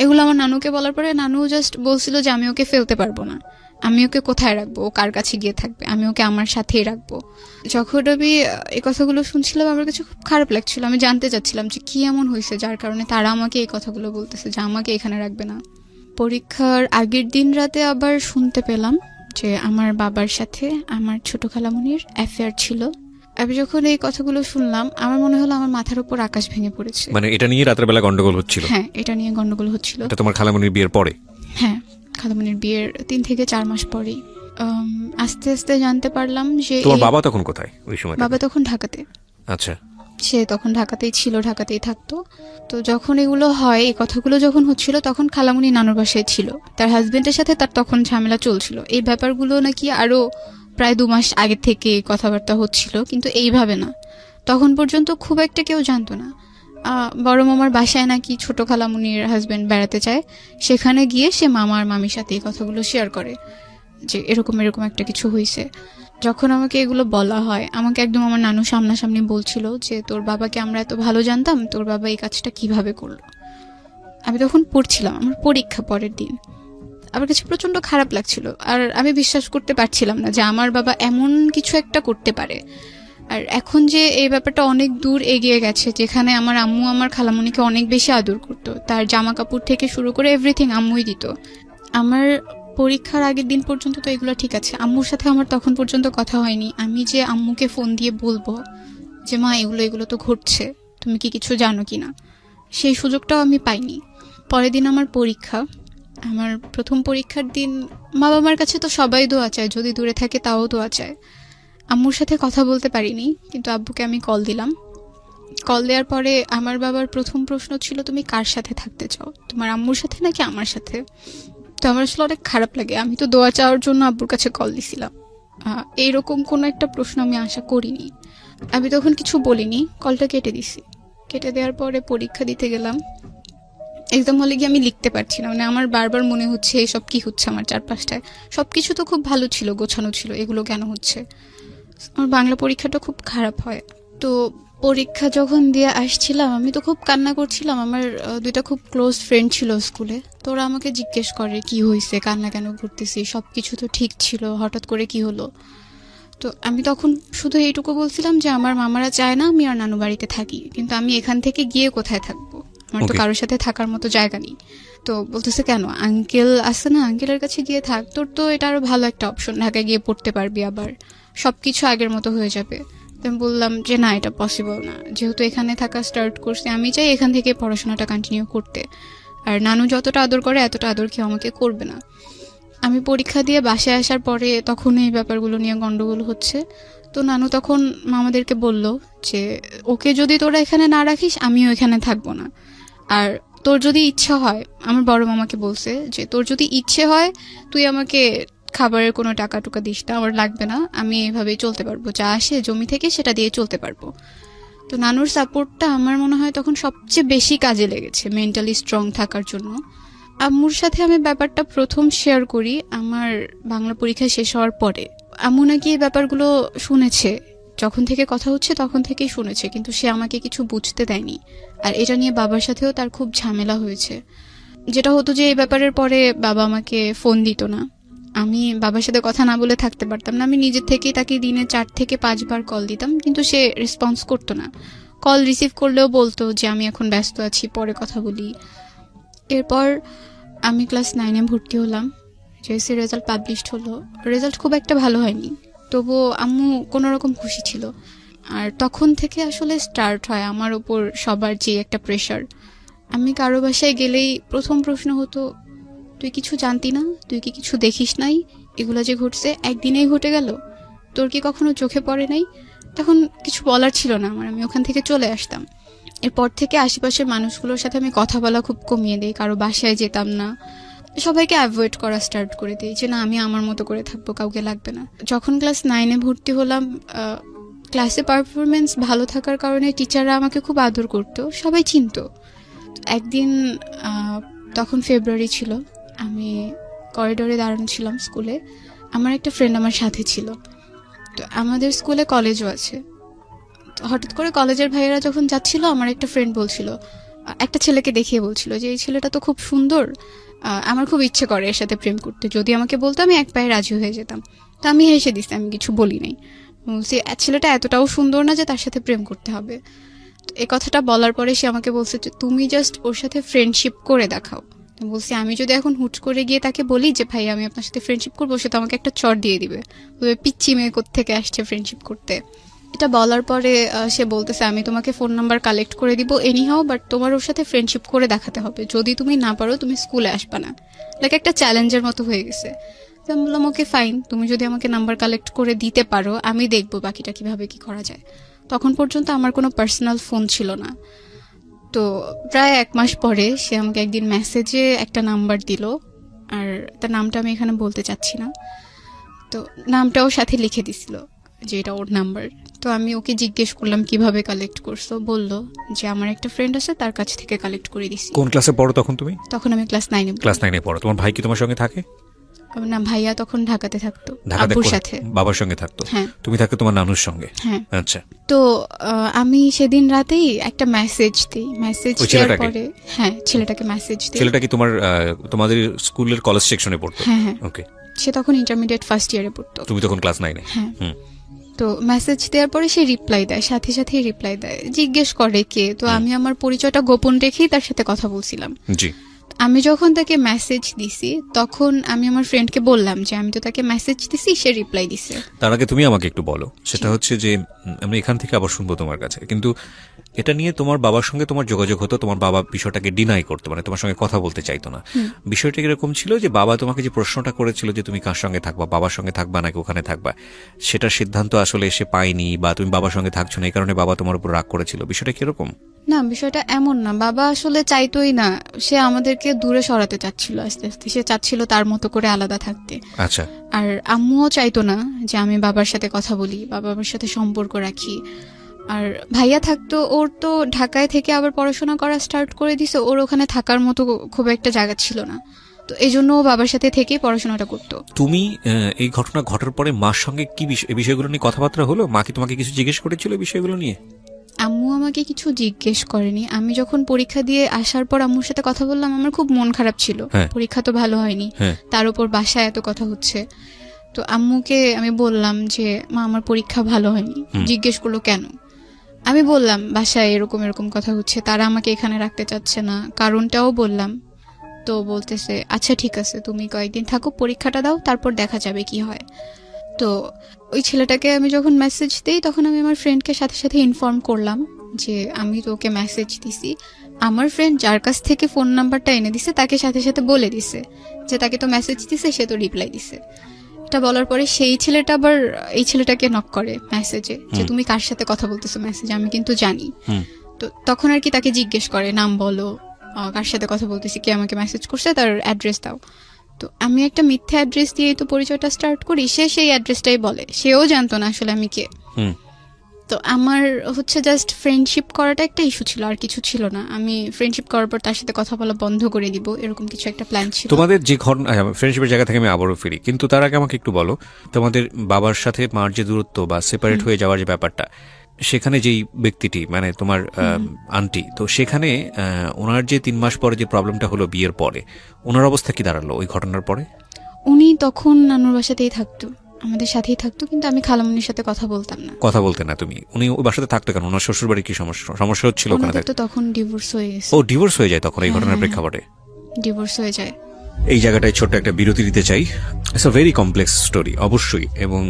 এগুলো আমার নানুকে বলার পরে নানু জাস্ট বলছিল যে আমি ওকে ফেলতে পারবো না, আমি ওকে কোথায় রাখবো, ও কার কাছে গিয়ে থাকবে, আমি ওকে আমার সাথেই রাখবো। যখন আমি এই কথাগুলো শুনছিলাম আমার কাছে খুব খারাপ লাগছিল। আমি জানতে চাচ্ছিলাম যে কি এমন হয়েছে যার কারণে তারা আমাকে এই কথাগুলো বলতেছে যে আমাকে এখানে রাখবে না। পরীক্ষার আগের দিন রাতে আবার শুনতে পেলাম যে আমার বাবার সাথে আমার ছোট খালামণির অ্যাফেয়ার ছিল। আমি যখন এই কথাগুলো শুনলাম আমার মনে হলো আমার মাথার উপর আকাশ ভেঙে পড়েছে। মানে এটা নিয়ে রাতের বেলা গন্ডগোল হচ্ছিল? হ্যাঁ, এটা নিয়ে গন্ডগোল হচ্ছিল। এটা তোমার খালামণির বিয়ের পরে? হ্যাঁ, খালামণির বিয়ের 3 থেকে 4 মাস পরেই। আস্তে আস্তে জানতে পারলাম যে তোমার বাবা তখন কোথায় ওই সময়? বাবা তখন ঢাকাতে। আচ্ছা, সে তখন ঢাকাতেই ছিল, ঢাকাতেই থাকতো। তো যখন এগুলো হয়, এই কথাগুলো যখন হচ্ছিল, তখন খালামণি নানুর বাসায় ছিল। তার হাজবেন্ডের সাথে তার তখন ঝামেলা চলছিল। এই ব্যাপারগুলো নাকি আরো প্রায় 2 মাস আগে থেকে কথাবার্তা হচ্ছিল, কিন্তু এইভাবে না। তখন পর্যন্ত খুব একটা কেউ জানতো না। বড় মামার বাসায় নাকি ছোট খালামুনির হাজবেন্ড বেড়াতে চায়, সেখানে গিয়ে সে মামা আর মামির সাথে এই কথাগুলো শেয়ার করে যে এরকম এরকম একটা কিছু হয়েছে। যখন আমাকে এগুলো বলা হয়, আমাকে একদম আমার নানু সামনাসামনি বলছিল যে তোর বাবাকে আমরা এত ভালো জানতাম, তোর বাবা এই কাজটা কিভাবে করলো। আমি তখন পড়ছিলাম, আমার পরীক্ষা পরের দিন। আমার কাছে প্রচন্ড খারাপ লাগছিল, আর আমি বিশ্বাস করতে পারছিলাম না যে আমার বাবা এমন কিছু একটা করতে পারে। আর এখন যে এই ব্যাপারটা অনেক দূর এগিয়ে গেছে, যেখানে আমার আম্মু আমার খালামণিকে অনেক বেশি আদর করতো, তার জামা কাপড় থেকে শুরু করে এভরিথিং আম্মুই দিত। আমার পরীক্ষার আগের দিন পর্যন্ত তো এগুলো ঠিক আছে, আম্মুর সাথে আমার তখন পর্যন্ত কথা হয়নি। আমি যে আম্মুকে ফোন দিয়ে বলবো যে মা এগুলো এগুলো তো ঘটছে, তুমি কি কিছু জানো কি না, সেই সুযোগটাও আমি পাইনি। পরের দিন আমার পরীক্ষা, আমার প্রথম পরীক্ষার দিন। মা বাবার কাছে তো সবাই দোয়া চায়, যদি দূরে থাকে তাও দোয়া চায়। আম্মুর সাথে কথা বলতে পারিনি, কিন্তু আব্বুকে আমি কল দিলাম। কল দেওয়ার পরে আমার বাবার প্রথম প্রশ্ন ছিল, তুমি কার সাথে থাকতে চাও, তোমার আম্মুর সাথে নাকি আমার সাথে? তো আমার আসলে অনেক খারাপ লাগে, আমি তো দোয়া চাওয়ার জন্য আব্বুর কাছে কল দিছিলাম। এইরকম কোনো একটা প্রশ্ন আমি আশা করিনি। আমি তখন কিছু বলিনি, কলটা কেটে দিছি। কেটে দেওয়ার পরে পরীক্ষা দিতে গেলাম। এক্সাম হলে গিয়ে আমি লিখতে পারছি না, মানে আমার বারবার মনে হচ্ছে এসব কি হচ্ছে আমার চারপাশটায়। সবকিছু তো খুব ভালো ছিল, গোছানো ছিল, এগুলো কেন হচ্ছে? আমার বাংলা পরীক্ষাটা খুব খারাপ হয়। তো পরীক্ষা যখন দিয়ে আসছিলাম, আমি তো খুব কান্না করছিলাম। আমার 2টা খুব ক্লোজ ফ্রেন্ড ছিল স্কুলে, তো ওরা আমাকে জিজ্ঞেস করে কি হয়েছে, কান্না কেন করতেছি, সবকিছু তো ঠিক ছিল, হঠাৎ করে কি হলো? তো আমি তখন শুধু এইটুকু বলছিলাম যে আমার মামারা চায় না আমি আর নানু বাড়িতে থাকি, কিন্তু আমি এখান থেকে গিয়ে কোথায় থাকবো, আমার তো Okay. কারোর সাথে থাকার মতো জায়গা নেই। তো বলতেছে কেন, আঙ্কেল আছে না, আঙ্কেলের কাছে গিয়ে থাক, তোর তো এটা আরো ভালো একটা অপশন, ঢাকায় গিয়ে পড়তে পারবি, আবার সবকিছু আগের মতো হয়ে যাবে। তো আমি বললাম যে না, এটা পসিবল না, যেহেতু এখানে থাকা স্টার্ট করছি, আমি চাই এখান থেকে পড়াশোনাটা কন্টিনিউ করতে। আর নানু যতটা আদর করে এতটা আদর কেউ আমাকে করবে না। আমি পরীক্ষা দিয়ে বাসায় আসার পরে তখন এই ব্যাপারগুলো নিয়ে গন্ডগোল হচ্ছে। তো নানু তখন মামাদেরকে বলল যে ওকে যদি তোরা এখানে না রাখিস, আমিও এখানে থাকবো না। আর তোর যদি ইচ্ছা হয়, আমার বড় মামাকে বলছে যে তোর যদি ইচ্ছে হয় তুই আমাকে খাবারের কোনো টাকা টুকা দিস না, আমার লাগবে না, আমি এভাবেই চলতে পারবো, যা আসে জমি থেকে সেটা দিয়ে চলতে পারবো। তো নানুর সাপোর্টটা আমার মনে হয় তখন সবচেয়ে বেশি কাজে লেগেছে মেন্টালি স্ট্রং থাকার জন্য। আম্মুর সাথে আমি ব্যাপারটা প্রথম শেয়ার করি আমার বাংলা পরীক্ষা শেষ হওয়ার পরে। আম্মু নাকি এই ব্যাপারগুলো শুনেছে, যখন থেকে কথা হচ্ছে তখন থেকেই শুনেছে, কিন্তু সে আমাকে কিছু বুঝতে দেয়নি। আর এটা নিয়ে বাবার সাথেও তার খুব ঝামেলা হয়েছে। যেটা হতো যে এই ব্যাপারের পরে বাবা আমাকে ফোন দিত না, আমি বাবার সাথে কথা না বলে থাকতে পারতাম না। আমি নিজের থেকেই তাকে দিনে 4 থেকে 5 বার কল দিতাম, কিন্তু সে রেসপন্স করতো না। কল রিসিভ করলেও বলতো যে আমি এখন ব্যস্ত আছি, পরে কথা বলি। এরপর আমি ক্লাস 9-এ ভর্তি হলাম, জেএসসি রেজাল্ট পাবলিশড হলো। রেজাল্ট খুব একটা ভালো হয়নি, তবুও আম্মু কোনো রকম খুশি ছিল। আর তখন থেকে আসলে স্টার্ট হয় আমার ওপর সবার যে একটা প্রেশার। আমি কারো বাসায় গেলেই প্রথম প্রশ্ন হতো, তুই কিছু জানতি না, তুই কি কিছু দেখিস নাই, এগুলো যে ঘটছে একদিনেই ঘটে গেল, তোর কি কখনো চোখে পড়ে নাই? তখন কিছু বলার ছিল না আমার, আমি ওখান থেকে চলে আসতাম। এরপর থেকে আশেপাশের মানুষগুলোর সাথে আমি কথা বলা খুব কমিয়ে দিই, কারো বাসায় যেতাম না, সবাইকে অ্যাভয়েড করা স্টার্ট করে দিই যে না, আমি আমার মতো করে থাকবো, কাউকে লাগবে না। যখন ক্লাস 9-এ ভর্তি হলাম, ক্লাসে পারফরমেন্স ভালো থাকার কারণে টিচাররা আমাকে খুব আদর করতো, সবাই চিনতো। একদিন তখন ফেব্রুয়ারি ছিল, আমি করিডোরে দাঁড়ানো ছিলাম স্কুলে, আমার একটা ফ্রেন্ড আমার সাথে ছিল। তো আমাদের স্কুলে কলেজও আছে। তো হঠাৎ করে কলেজের ভাইয়েরা যখন যাচ্ছিল, আমার একটা ফ্রেন্ড বলছিল, একটা ছেলেকে দেখিয়ে বলছিল যে এই ছেলেটা তো খুব সুন্দর, আমার খুব ইচ্ছে করে এর সাথে প্রেম করতে, যদি আমাকে বলতো আমি এক পায়ে রাজি হয়ে যেতাম। তো আমি হেসে দিছি, আমি কিছু বলি নাই, বলছি ছেলেটা এতটাও সুন্দর না যে তার সাথে প্রেম করতে হবে। এই কথাটা বলার পরে সে আমাকে বলছে যে তুমি জাস্ট ওর সাথে ফ্রেন্ডশিপ করে দেখাও। বলছি আমি যদি এখন হুট করে গিয়ে তাকে বলি যে ভাই আমি আপনার সাথে ফ্রেন্ডশিপ করবো, সে তো আমাকে একটা চড় দিয়ে দিবে, পিচ্চি মেয়ে কোত্থেকে আসছে ফ্রেন্ডশিপ করতে। এটা বলার পরে সে বলতেছে আমি তোমাকে ফোন নাম্বার কালেক্ট করে দিব এনিহাও, বাট তোমার ওর সাথে ফ্রেন্ডশিপ করে দেখাতে হবে, যদি তুমি না পারো তুমি স্কুলে আসবা না। লাইক একটা চ্যালেঞ্জের মতো হয়ে গেছে। তো আমি বললাম ওকে ফাইন, তুমি যদি আমাকে নাম্বার কালেক্ট করে দিতে পারো, আমি দেখবো বাকিটা কিভাবে কি করা যায়। তখন পর্যন্ত আমার কোনো পার্সোনাল ফোন ছিল না। তো প্রায় 1 মাস পরে সে আমাকে একদিন মেসেজে একটা নাম্বার দিল, আর তার নামটা আমি এখানে বলতে চাচ্ছি না। তো নামটাও সাথে লিখে দিছিল যে এটা ওর নাম্বার। তো আমি ওকে জিজ্ঞেস করলাম কিভাবে কালেক্ট করছো, বললো যে আমার একটা ফ্রেন্ড আছে তার কাছ থেকে কালেক্ট করে দিছি। কোন ক্লাসে পড়ো তখন তুমি? তখন আমি ক্লাস 9-এ। ক্লাস 9-এ পড়ো। তোমার ভাই কি তোমার সঙ্গে থাকে? না, ভাইয়া তখন ঢাকাতে থাকতো, ঢাকাতে আব্বুর সাথে। বাবার সঙ্গে থাকতো? হ্যাঁ। তুমি থাকতো তোমার নানুর সঙ্গে? হ্যাঁ। আচ্ছা। তো আমি সেদিন রাতেই একটা মেসেজ দিই। মেসেজ দেওয়ার পরে হ্যাঁ, ছেলেটাকে মেসেজ দিই। ছেলেটা কি তোমাদের স্কুলের কলেজ সেকশনে পড়তো? হ্যাঁ হ্যাঁ। ওকে। সে তখন ইন্টারমিডিয়েট ফার্স্ট ইয়ারে পড়তো। তুমি তখন ক্লাস 9-এ? হ্যাঁ। তো মেসেজ দেওয়ার পরে সে রিপ্লাই দেয়, সাথে সাথেই রিপ্লাই দেয়, জিজ্ঞেস করে কে। তো আমি আমার পরিচয়টা গোপন রেখেই তার সাথে কথা বলছিলাম। জি। আমি যখন তাকে মেসেজ দিছি তখন আমি আমার ফ্রেন্ডকে বললাম যে আমি তো তাকে মেসেজ দিছি, সে রিপ্লাই দিছে। তার আগে তুমি আমাকে একটু বলো, সেটা হচ্ছে যে আমি এখান থেকে আবার শুনবো তোমার কাছে, কিন্তু এটা নিয়ে তোমার বাবার সঙ্গে তোমার যোগাযোগ হতো, তোমার বাবা বিষয়টাকে ডিনাই করতো, মানে তোমার সঙ্গে কথা বলতে চাইতো না। বিষয়টা এরকম ছিল যে বাবা তোমাকে যে প্রশ্নটা করেছিল যে তুমি কার সঙ্গে থাকবা, বাবার সঙ্গে থাকবা নাকি ওখানে থাকবা, সেটার সিদ্ধান্ত আসলে এসে পায়নি, বা তুমি বাবার সঙ্গে থাকছো না এই কারণে বাবা তোমার উপর রাগ করেছিল, বিষয়টা কিরকম? না, বিষয়টা এমন না। বাবা আসলে চাইতোই না, সে আমাদেরকে দূরে সরাতে চাচ্ছিল আস্তে আস্তে। সে চাচ্ছিল তার মতো করে আলাদা থাকতে। আচ্ছা। আর আম্মুও চাইতো না যে আমি বাবার সাথে কথা বলি, বাবার সাথে সম্পর্ক রাখি। আর ভাইয়া থাকতো, ওর তো ঢাকায় থেকে আবার পড়াশোনা করা স্টার্ট করে দিছে, ওর ওখানে থাকার মতো খুব একটা জায়গা ছিল না। তো এই জন্য ও বাবার সাথে থেকেই পড়াশোনাটা করতো। তুমি এই ঘটনা ঘটার পরে মার সঙ্গে কি এই বিষয়গুলো নিয়ে কথাবার্তা হলো? মা কি তোমাকে কিছু জিজ্ঞেস করেছিল এই বিষয়গুলো নিয়ে? আম্মু আমাকে কিছু জিজ্ঞেস করেনি। আমি যখন পরীক্ষা দিয়ে আসার পর আম্মুর সাথে কথা বললাম, আমার খুব মন খারাপ ছিল। পরীক্ষা তো ভালো হয়নি, তার উপর বাসায় এত কথা হচ্ছে। তো আম্মুকে আমি বললাম যে মা, আমার পরীক্ষা ভালো হয়নি। জিজ্ঞেস করলো কেন? আমি বললাম বাসায় এরকম এরকম কথা হচ্ছে, তারা আমাকে এখানে রাখতে চাচ্ছে না, কারণটাও বললাম। তো বলতেছে আচ্ছা ঠিক আছে, তুমি কয়েকদিন থাকো, পরীক্ষাটা দাও, তারপর দেখা যাবে কি হয়। তো ওই ছেলেটাকে আমি যখন মেসেজ দিই তখন আমি আমার ফ্রেন্ডকে সাথে সাথে ইনফর্ম করলাম যে আমি তো ওকে মেসেজ দিছি। আমার ফ্রেন্ড যার কাছ থেকে ফোন নাম্বারটা এনে দিছে তাকে সাথে সাথে বলে দিছে যে তাকে তো মেসেজ দিছে, সে তো রিপ্লাই দিছে। এটা বলার পরে সেই ছেলেটা আবার এই ছেলেটাকে নক করে মেসেজে যে তুমি কার সাথে কথা বলতেছো মেসেজে, আমি কিন্তু জানি। তো তখন আর কি তাকে জিজ্ঞেস করে নাম বলো, কার সাথে কথা বলতেছি, কে আমাকে মেসেজ করছে, তার অ্যাড্রেস দাও। তো আমি একটা মিথ্যা অ্যাড্রেস দিয়েই তো পরিচয়টা স্টার্ট করি। সে সেই অ্যাড্রেসটাই বলে, সেও জানতো না আসলে আমি কে। তো আমার হচ্ছে জাস্ট ফ্রেন্ডশিপ করাটা একটা ইস্যু ছিল, আর কিছু ছিল না। আমি ফ্রেন্ডশিপ করার পর তার সাথে কথা বলা বন্ধ করে দিব, এরকম কিছু একটা প্ল্যান ছিল। তোমাদের যে ঘটনা, ফ্রেন্ডশিপের জায়গা থেকে আমি আবারও ফিরি, কিন্তু তার আগে আমাকে একটু বলো, তোমাদের বাবার সাথে মার যে দূরত্ব বা সেপারেট হয়ে যাওয়ার যে ব্যাপারটা, সেখানে যেই ব্যক্তিটি মানে তোমার আন্টি, তো সেখানে ওনার যে 3 মাস পরে যে প্রবলেমটা হলো বিয়ের পরে, ওনার অবস্থা কি দাঁড়ালো ওই ঘটনার পরে? উনি তখন নানুর বাসাতেই থাকতো, আমাদের সাথেই থাকতো, কিন্তু আমি খালামুনির সাথে কথা বলতাম না। কথা বলতে না তুমি? উনি ওই বাসাতে থাকতো কেন? ওনার শ্বশুর বাড়ি কি সমস্যা হচ্ছিল ওখানে? তো তখন ডিভোর্স হয়ে গেছে। ও, ডিভোর্স হয়ে যায় তখন এই ঘটনার প্রেক্ষাপটে? ডিভোর্স হয়ে যায়। এই জায়গাটায় ছোট্ট একটা বিরতি দিতে চাই। It's a very complex story অবশ্যই, এবং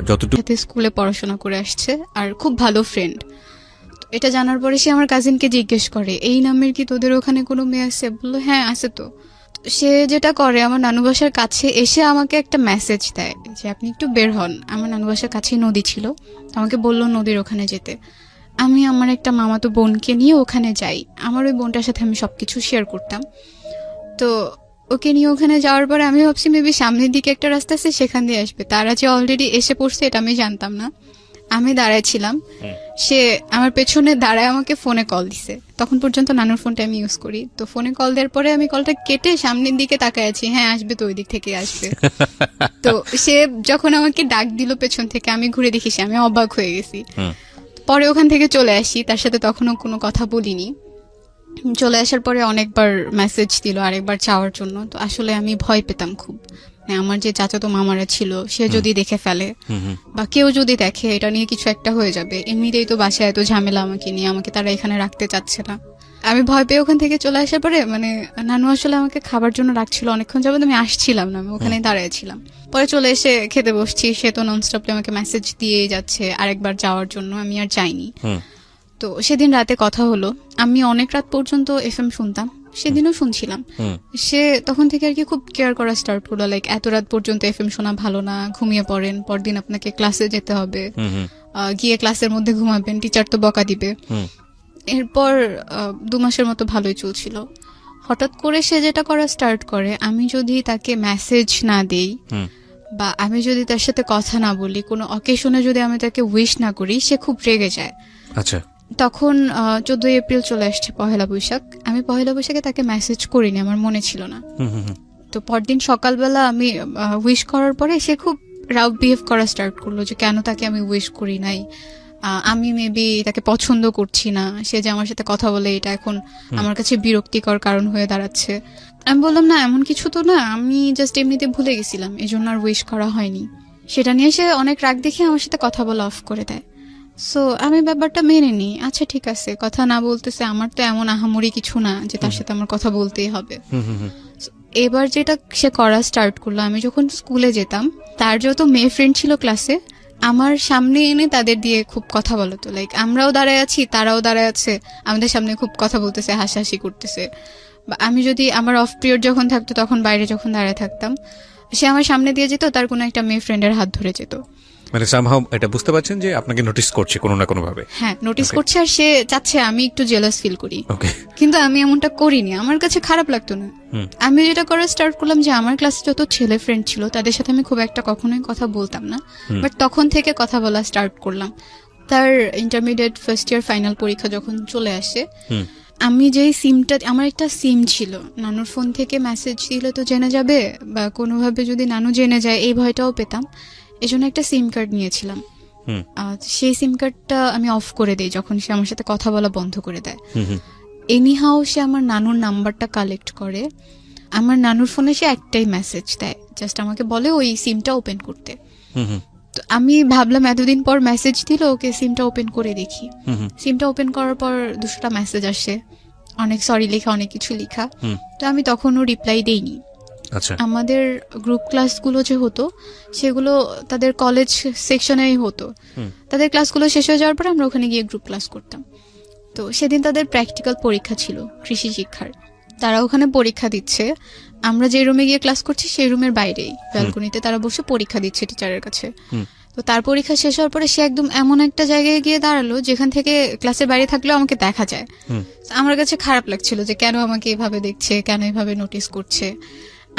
যতটুকু স্কুলে পড়াশোনা করে আসছে আর খুব ভালো ফ্রেন্ড। এটা জানার পরে সে আমার কাজিনকে জিজ্ঞেস করে এই নামের কি তোদের ওখানে কোনো মেয়ে আছে? বললো হ্যাঁ আছে। তো সে যেটা করে, আমার নানু বাসার কাছে এসে আমাকে একটা মেসেজ দেয় যে আপনি একটু বের হন। আমার নানু বাসার কাছেই নদী ছিল, আমাকে বললো নদীর ওখানে যেতে। আমি আমার একটা মামাতো বোনকে নিয়ে ওখানে যাই। আমার ওই বোনটার সাথে আমি সবকিছু শেয়ার করতাম। তো ওকে নিয়ে ওখানে যাওয়ার পরে আমি ভাবছি মেবি সামনের দিকে একটা রাস্তা আছে, সেখান দিয়ে আসবে। তারা যে অলরেডি এসে পড়ছে এটা আমি জানতাম না। আমি দাঁড়ায় ছিলাম, সে আমার পেছনে দাঁড়ায় আমাকে ফোনে কল দিছে। তখন পর্যন্ত নানুর ফোনটা আমি ইউজ করি। তো ফোনে কল দেওয়ার পরে আমি কলটা কেটে সামনের দিকে তাকায় আছি, হ্যাঁ আসবে তো, ওই দিক থেকে আসবে। তো সে যখন আমাকে ডাক দিল পেছন থেকে, আমি ঘুরে দেখি সে, আমি অবাক হয়ে গেছি। পরে ওখান থেকে চলে আসি, তার সাথে তখনও কোনো কথা বলিনি। চলে আসার পরে অনেকবার মেসেজ দিল আরেকবার চাওয়ার জন্য। তো আসলে আমি ভয় পেতাম খুব, আমার যে চাচাতো মামারা ছিল সে যদি দেখে ফেলে বা কেউ যদি দেখে, এটা নিয়ে কিছু একটা হয়ে যাবে। এমনিতেই তো বাসায় এত ঝামেলা আমাকে নিয়ে, আমাকে তারা এখানে রাখতে চাচ্ছে না। আমি ভয় পেয়ে ওখান থেকে চলে আসার পরে নানু আসলে আমাকে খাবার জন্য রাখছিল অনেকক্ষণ যাবত, আমি আসছিলাম না, আমি ওখানে দাঁড়িয়েছিলাম। পরে চলে এসে খেতে বসছি, সে তো ননস্টপলি আমাকে মেসেজ দিয়েই যাচ্ছে আরেকবার যাওয়ার জন্য। আমি আর যাইনি। তো সেদিন রাতে কথা হলো, আমি অনেক রাত পর্যন্ত এফএম শুনতাম, সেদিনও শুনছিলাম। সে তখন থেকে আর কি খুব কেয়ার করা স্টার্ট করলো, লাইক এত রাত পর্যন্ত এফএম শোনা ভালো না, ঘুমিয়ে পড়েন, পরদিন আপনাকে ক্লাসে যেতে হবে, গিয়ে ক্লাসের মধ্যে ঘুমাবেন, টিচার তো বকা দিবে। হুম। এরপর 2 মাসের মতো ভালোই চলছিল। হঠাৎ করে সে যেটা করা স্টার্ট করে, আমি যদি তাকে মেসেজ না দেই হুম। বা আমি যদি তার সাথে কথা না বলি, কোনো অকেশনে যদি আমি তাকে উইশ না করি, সে খুব রেগে যায়। আচ্ছা। তখন 14 এপ্রিল চলে আসছে, পহেলা বৈশাখ। আমি পহেলা বৈশাখে তাকে মেসেজ করিনি, আমার মনে ছিল না। হুম হুম হুম। তো পরদিন সকালবেলা আমি উইশ করার পরে সে খুব রাউড বিহেভ করা স্টার্ট করলো যে কেন তাকে আমি উইশ করি নাই, আমি মেবি তাকে পছন্দ করছি না, সে যে আমার সাথে কথা বলে এটা এখন আমার কাছে বিরক্তিকর কারণ হয়ে দাঁড়াচ্ছে। আমি বললাম না, এমন কিছু তো না, আমি জাস্ট এমনিতে ভুলে গেছিলাম, এই জন্য আর উইশ করা হয়নি। সেটা নিয়ে সে অনেক রাগ দেখে আমার সাথে কথা বলা অফ করে দেয়। সো আমি ব্যাপারটা মেনে নিই, আচ্ছা ঠিক আছে, কথা না বলতেছে, আমার তো এমন আহামরি কিছু না যে তার সাথে আমার কথা বলতেই হবে। হুম হুম হুম। এবার যেটা সে করা স্টার্ট করলো, আমি যখন স্কুলে যেতাম, তার যত মেয়ে ফ্রেন্ড ছিল ক্লাসে, আমার সামনে এনে তাদের দিয়ে খুব কথা বলতো। লাইক আমরাও দাঁড়ায় আছি, তারাও দাঁড়ায় আছে, আমাদের সামনে খুব কথা বলতেছে, হাসাহাসি করতেছে। বা আমি যদি আমার অফ পিরিয়ড যখন থাকতো, তখন বাইরে যখন দাঁড়ায় থাকতাম, সে আমার সামনে দিয়ে যেত, তার কোনো একটা মেয়ে ফ্রেন্ডের হাত ধরে যেত। মানে সামহাউ এটা বুঝতে পারছেন যে আপনাকে নোটিস করছে কোনো না কোনো ভাবে। হ্যাঁ, নোটিস Okay. করছে, আর সে চাচ্ছে আমি একটু জেলাস ফিল করি। ওকে। কিন্তু আমি এমনটা করিনি, আমার কাছে খারাপ লাগতো না। হুম। আমি যেটা করা স্টার্ট করলাম যে আমার ক্লাসে যত ছেলে ফ্রেন্ড ছিল তাদের সাথে আমি খুব একটা কখনোই কথা বলতাম না, বাট তখন থেকে কথা বলা স্টার্ট করলাম। তার ইন্টারমিডিয়েট ফার্স্ট ইয়ার ফাইনাল পরীক্ষা যখন চলে আসে, হুম। আমি যেই সিমটা, আমার একটা সিম ছিল, নানুর ফোন থেকে মেসেজ দিলে তো জেনে যাবে, বা কোনোভাবে যদি নানু জেনে যায় এই ভয়টাও পেতাম, এজন্য একটা সিম কার্ড নিয়েছিলাম। হুম সেই সিম কার্ডটা আমি অফ করে দিই যখন সে আমার সাথে কথা বলা বন্ধ করে দেয়। হুম হুম। এনিহাও সে আমার নানুর নাম্বারটা কালেক্ট করে, আমার নানুর ফোনে সে একটাই মেসেজ দেয়, জাস্ট আমাকে বলে ওই সিমটা ওপেন করতে। হুম হুম। তো আমি ভাবলাম এতদিন পর মেসেজ দিল, ওকে সিমটা ওপেন করে দেখি। হুম হুম। সিমটা ওপেন করার পর 200টা মেসেজ আসে, অনেক সরি লেখা, অনেক কিছু লেখা। হুম। তো আমি তখনও রিপ্লাই দেইনি। আচ্ছা। আমাদের গ্রুপ ক্লাসগুলো যে হতো, সেগুলো তাদের কলেজ সেকশনেই হতো। হুম। তাদের ক্লাসগুলো শেষ হয়ে যাওয়ার পর আমরা ওখানে গিয়ে গ্রুপ ক্লাস করতাম। তো সেদিন তাদের প্র্যাকটিক্যাল পরীক্ষা ছিল কৃষি শিক্ষার, তারা ওখানে পরীক্ষা দিচ্ছে। আমরা যে রুমে গিয়ে ক্লাস করছি সেই রুমের বাইরেই ব্যালকনিতে তারা বসে পরীক্ষা দিচ্ছে টিচারের কাছে। হুম। তো তার পরীক্ষা শেষ হওয়ার পরে সে একদম এমন একটা জায়গায় গিয়ে দাঁড়ালো যেখান থেকে ক্লাসের বাইরে থাকলেও আমাকে দেখা যায়। হুম। আমার কাছে খারাপ লাগছিল যে কেন আমাকে এভাবে দেখছে, কেন এভাবে নোটিস করছে।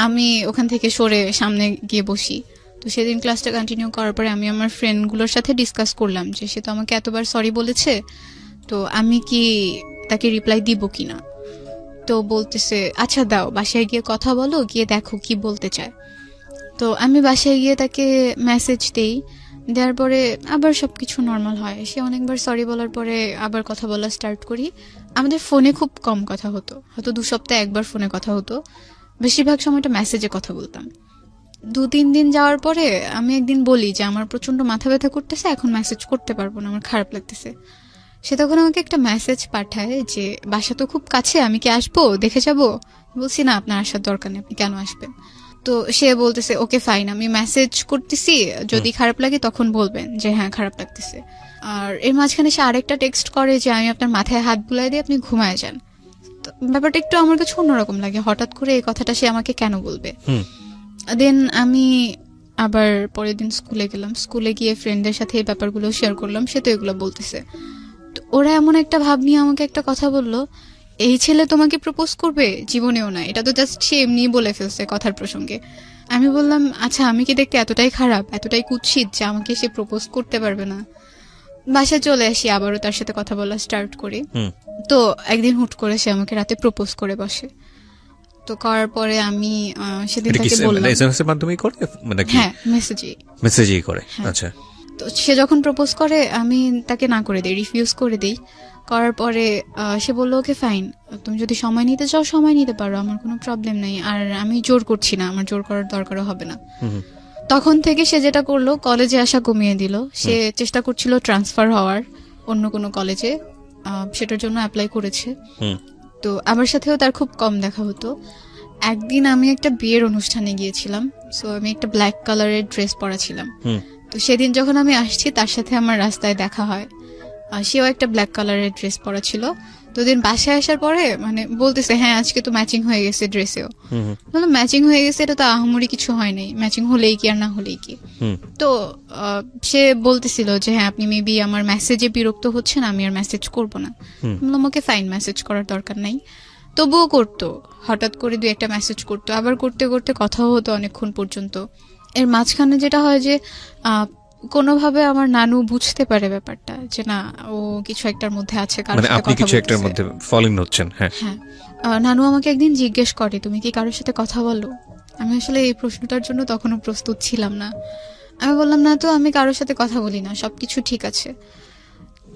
আমি ওখান থেকে সরে সামনে গিয়ে বসি। তো সেদিন ক্লাসটা কন্টিনিউ করার পরে আমি আমার ফ্রেন্ডগুলোর সাথে ডিসকাস করলাম যে সে তো আমাকে এতবার সরি বলেছে, তো আমি কি তাকে রিপ্লাই দিব কিনা। তো বলতেছে আচ্ছা দাও, বাসায় গিয়ে কথা বলো, গিয়ে দেখো কি বলতে চায়। তো আমি বাসায় গিয়ে তাকে মেসেজ দেই, দেওয়ার পরে আবার সবকিছু নর্মাল হয়। সে অনেকবার সরি বলার পরে আবার কথা বলা স্টার্ট করি। আমাদের ফোনে খুব কম কথা হতো, হয়তো 2 সপ্তাহে একবার ফোনে কথা হতো, বেশিরভাগ সময়টা মেসেজে কথা বলতাম। 2-3 দিন যাওয়ার পরে আমি একদিন বলি যে আমার প্রচন্ড মাথা ব্যথা করতেছে, এখন মেসেজ করতে পারবো না, আমার খারাপ লাগতেছে। সে তখন আমাকে একটা মেসেজ পাঠায় যে বাসা তো খুব কাছে, আমি কি আসবো, দেখে যাবো। বলছি না, আপনার আসার দরকার নেই, আপনি কেন আসবেন। তো সে বলতেছে ওকে ফাইন, আমি মেসেজ করতেছি, যদি খারাপ লাগে তখন বলবেন যে হ্যাঁ খারাপ লাগতেছে। আর এর মাঝখানে সে আরেকটা টেক্সট করে যে আমি আপনার মাথায় হাত বুলাই দিয়ে আপনি ঘুমায় যান। তো ব্যাপারটা একটু আমার কাছে অন্যরকম লাগে, হঠাৎ করে এই কথাটা সে আমাকে কেন বলবে। দেন আমি আবার পরের দিন স্কুলে গেলাম, স্কুলে গিয়ে ফ্রেন্ডদের সাথে এই ব্যাপারগুলো শেয়ার করলাম, সে তো এগুলো বলতেছে। তো ওরা এমন একটা ভাব নিয়ে আমাকে একটা কথা বললো, এই ছেলে তোমাকে প্রপোজ করবে, জীবনেও না, এটা তো জাস্ট সে এমনিই বলে ফেলছে কথার প্রসঙ্গে। আমি বললাম আচ্ছা আমি কি দেখতে এতটাই খারাপ, এতটাই কুৎসিত যে আমাকে সে প্রপোজ করতে পারবে না। বাসায় চলে আসি, আবারও তার সাথে কথা বলা স্টার্ট করি। তো একদিন হুট করে সে আমাকে রাতে প্রপোজ করে বসে। তো করার পরে আমি সেদিন তাকে বললাম, এসএমএস এর মাধ্যমেই করে নাকি? হ্যাঁ মেসেজই করে। হ্যাঁ। আচ্ছা। তো সে যখন প্রপোজ করে আমি তাকে না করে দিই, রিফিউজ করে দিই। করার পরে সে বললো ওকে ফাইন, তুমি যদি সময় নিতে চাও সময় নিতে পারো, আমার কোনো প্রবলেম নেই, আর আমি জোর করছি না, আমার জোর করার দরকারও হবে না। তখন থেকে সে যেটা করলো, কলেজে আসা কমিয়ে দিল। সে চেষ্টা করছিল ট্রান্সফার হওয়ার অন্য কোনো কলেজে, সেটার জন্য অ্যাপ্লাই করেছে। তো আমার সাথেও তার খুব কম দেখা হতো। একদিন আমি একটা বিয়ের অনুষ্ঠানে গিয়েছিলাম, সো আমি একটা ব্ল্যাক কালারের ড্রেস পরা ছিলাম। তো সেদিন যখন আমি আসছি তার সাথে আমার রাস্তায় দেখা হয়। সেও একটা ব্ল্যাক কালারের ড্রেস পরা ছিল। তো দিন বাসায় আসার পরে মানে বলতেছে হ্যাঁ আজকে তো ম্যাচিং হয়ে গেছে ড্রেসেও। বললাম ম্যাচিং হয়ে গেছে, এটা তো আহামরি কিছু হয় নাই, ম্যাচিং হলেই কি আর না হলেই কি। তো সে বলতেছিল যে হ্যাঁ আপনি মেবি আমার মেসেজে বিরক্ত হচ্ছেন, আমি আর মেসেজ করবো না। বললাম ওকে ফাইন, মেসেজ করার দরকার নাই। তবুও করতো, হঠাৎ করে 2-1টা মেসেজ করতো, আবার করতে করতে কথাও হতো অনেকক্ষণ পর্যন্ত। এর মাঝখানে যেটা হয় যে কোনোভাবে আমার নানু বুঝতে পারে ব্যাপারটা যে না ও কিছু একটার মধ্যে আছে, কারোর মানে সাথে আপনি কথা কিছু একটার বলতেছে। মধ্যে ফল ইন হচ্ছেন। হ্যাঁ, হ্যাঁ, নানু আমাকে একদিন জিজ্ঞেস করে তুমি কি কারোর সাথে কথা বলো। আমি আসলে এই প্রশ্নটার জন্য তখনও প্রস্তুত ছিলাম না। আমি বললাম না তো, আমি কারোর সাথে কথা বলি না, সবকিছু ঠিক আছে।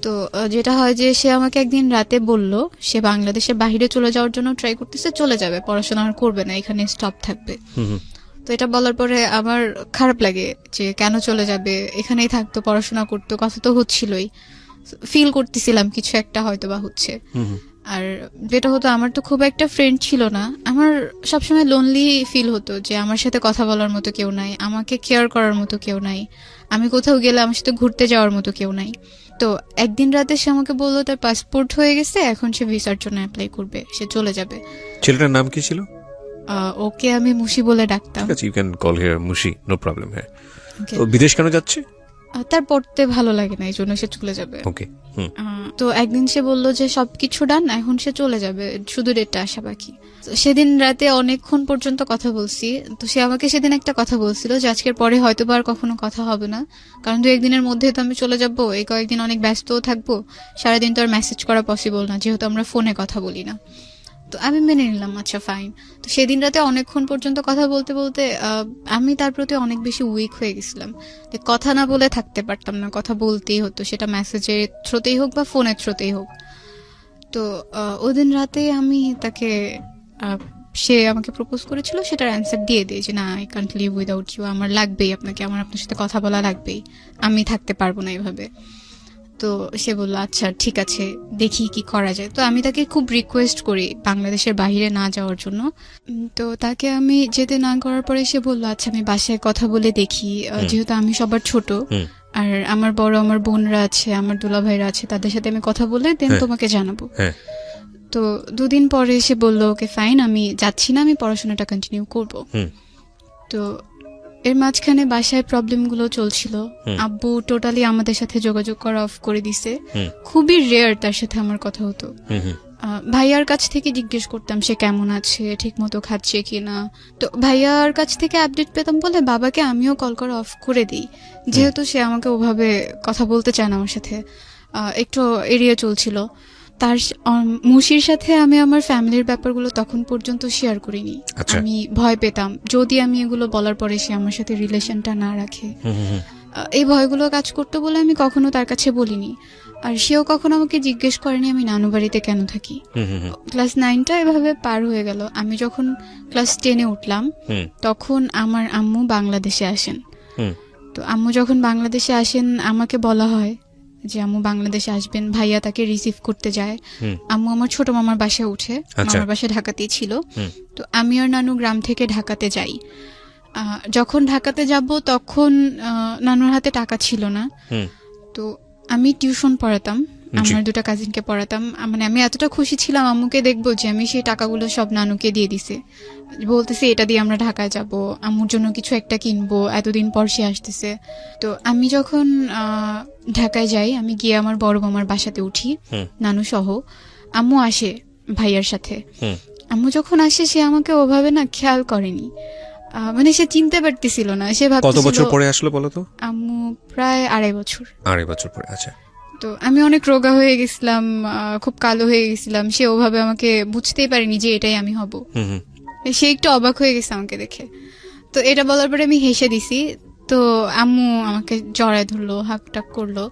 তো যেটা হয় যে সে আমাকে একদিন রাতে বলল সে বাংলাদেশের বাইরে চলে যাওয়ার জন্য ট্রাই করতেছে, চলে যাবে, পড়াশোনা আর করবে না, এখানে স্টপ থাকবে। তো এটা বলার পরে আমার খারাপ লাগে যে কেন চলে যাবে, এখানেই থাকতো, পড়াশোনা করতো, কথা তো হচ্ছিলই, ফিল করতেছিলাম কিছু একটা হয়তো বা হচ্ছে। আর যেটা হতো আমার তো খুব একটা ফ্রেন্ড ছিল না, আমার সবসময় লোনলি ফিল হতো যে আমার সাথে কথা বলার মতো কেউ নাই, আমাকে কেয়ার করার মতো কেউ নাই, আমি কোথাও গেলে আমার সাথে ঘুরতে যাওয়ার মতো কেউ নাই। তো একদিন রাতে সে আমাকে বললো তার পাসপোর্ট হয়ে গেছে, এখন সে ভিসার জন্য অ্যাপ্লাই করবে, সে চলে যাবে। ছেলেটার নাম কি ছিল? ওকে আমি মুশি বলে ডাকতাম। ঠিক আছে, you can call her Mushi, no problem. হ্যাঁ, Okay. তো বিদেশ কেন যাচ্ছে? তার পড়তে ভালো লাগে না, এই জন্য সে চলে যাবে। ওকে। তো একদিন সে বললো যে সবকিছু ডান, এখন সে চলে যাবে, শুধু ডেটটা আসা বাকি। তো সেদিন রাতে অনেকক্ষণ পর্যন্ত কথা বলছি। তো সে আমাকে সেদিন একটা কথা বলছিল যে আজকের পরে হয়তো বা আর কখনো কথা হবে না, কারণ 2-1 দিনের মধ্যে তো আমি চলে যাবো, এই কয়েকদিন অনেক ব্যস্তও থাকবো, সারাদিন তো আর মেসেজ করা পসিবল না, যেহেতু আমরা ফোনে কথা বলি না। তো আমি মেনে নিলাম, আচ্ছা ফাইন। তো সেদিন রাতে অনেকক্ষণ পর্যন্ত কথা বলতে বলতে আমি তার প্রতি অনেক বেশি উইক হয়ে গেছিলাম। কথা না বলে থাকতে পারতাম না, কথা বলতেই হতো, সেটা মেসেজের থ্রুতেই হোক বা ফোনের থ্রুতেই হোক। তো ওই দিন রাতে আমি তাকে সে আমাকে প্রপোজ করেছিল, সেটার অ্যান্সার দিয়ে দিই যে না I can't live without you, আমার লাগবেই আপনাকে, আমার আপনার সাথে কথা বলা লাগবেই, আমি থাকতে পারবো না এভাবে। তো সে বললো আচ্ছা ঠিক আছে, দেখি কি করা যায়। তো আমি তাকে খুব রিকোয়েস্ট করি বাংলাদেশের বাইরে না যাওয়ার জন্য। তো তাকে আমি যেতে না করার পরে সে বললো আচ্ছা আমি বাসায় কথা বলে দেখি, যেহেতু আমি সবার ছোট আর আমার বড় আমার বোনরা আছে, আমার দুলা ভাইরা আছে, তাদের সাথে আমি কথা বলে দেন তোমাকে জানাবো। তো 2 দিন পরে সে বললো ওকে ফাইন, আমি যাচ্ছি না, আমি পড়াশোনাটা কন্টিনিউ করব। তো এর মাঝখানে বাসায় প্রবলেম গুলো চলছিল, আব্বু টোটালি আমাদের সাথে যোগাযোগ করা অফ করে দিছে, খুবই রেয়ার তার সাথে আমার কথা হতো। ভাইয়ার কাছ থেকে জিজ্ঞেস করতাম সে কেমন আছে, ঠিক মতো খাচ্ছে কিনা। তো ভাইয়ার কাছ থেকে আপডেট পেতাম বলে বাবাকে আমিও কল করা অফ করে দিই, যেহেতু সে আমাকে ওভাবে কথা বলতে চায় না আমার সাথে, একটু এড়িয়ে চলছিল। তার মুশির সাথে আমি আমার ফ্যামিলির ব্যাপারগুলো তখন পর্যন্ত শেয়ার করিনি। আমি ভয় পেতাম যদি আমি এগুলো বলার পরে সে আমার সাথে রিলেশনটা না রাখে, এই ভয়গুলো কাজ করতো বলে আমি কখনো তার কাছে বলিনি। আর সেও কখনো আমাকে জিজ্ঞেস করেনি আমি নানু বাড়িতে কেন থাকি। ক্লাস 9টা এভাবে পার হয়ে গেল। আমি যখন ক্লাস 10-এ উঠলাম তখন আমার আম্মু বাংলাদেশে আসেন। তো আম্মু যখন বাংলাদেশে আসেন আমাকে বলা হয় যে আম্মু বাংলাদেশে আসবেন, ভাইয়া তাকে রিসিভ করতে যায়। আম্মু আমার ছোট মামার বাসায় উঠে, মামার বাসা ঢাকাতেই ছিল। তো আমি আর নানু গ্রাম থেকে ঢাকাতে যাই। যখন ঢাকাতে যাব তখন নানুর হাতে টাকা ছিল না। তো আমি টিউশন পড়াতাম, আমার 2টা কাজিনকে পড়াতাম। মানে আমি এতটা খুশি ছিলাম আম্মুকে দেখবো যে আমি সেই টাকাগুলো সব নানুকে দিয়ে দিছে, বলতেছে এটা দিয়ে আমরা ঢাকায় যাব, আম্মুর জন্য কিছু একটা কিনবো, এতদিন পর সে আসতেছে। তো আমি যখন ঢাকায় যাই, আমি গিয়ে আমার বড় মামার বাসাতে উঠি নানু সহ। আম্মু আসে ভাইয়ার সাথে। আম্মু যখন আসে সে আমাকে ওভাবে না খেয়াল করেনি, মানে সে চিনতে পারতেছিল না। সে ভাবতেছিল কত বছর পরে আসলো বলো তো? আম্মু প্রায় 2.5 বছর। 2.5 বছর পরে। আচ্ছা। তো আমি অনেক রোগা হয়ে গেছিলাম, খুব কালো হয়ে গেছিলাম। সে ওভাবে আমাকে বুঝতেই পারেনি যে এটাই আমি হব। সে একটু অবাক হয়ে গেছে আমাকে দেখে। তো এটা বলার পরে আমি হেসে দিছি। তো আম্মু আমাকে জড়ায় ধরলো, হাকটাক করলো।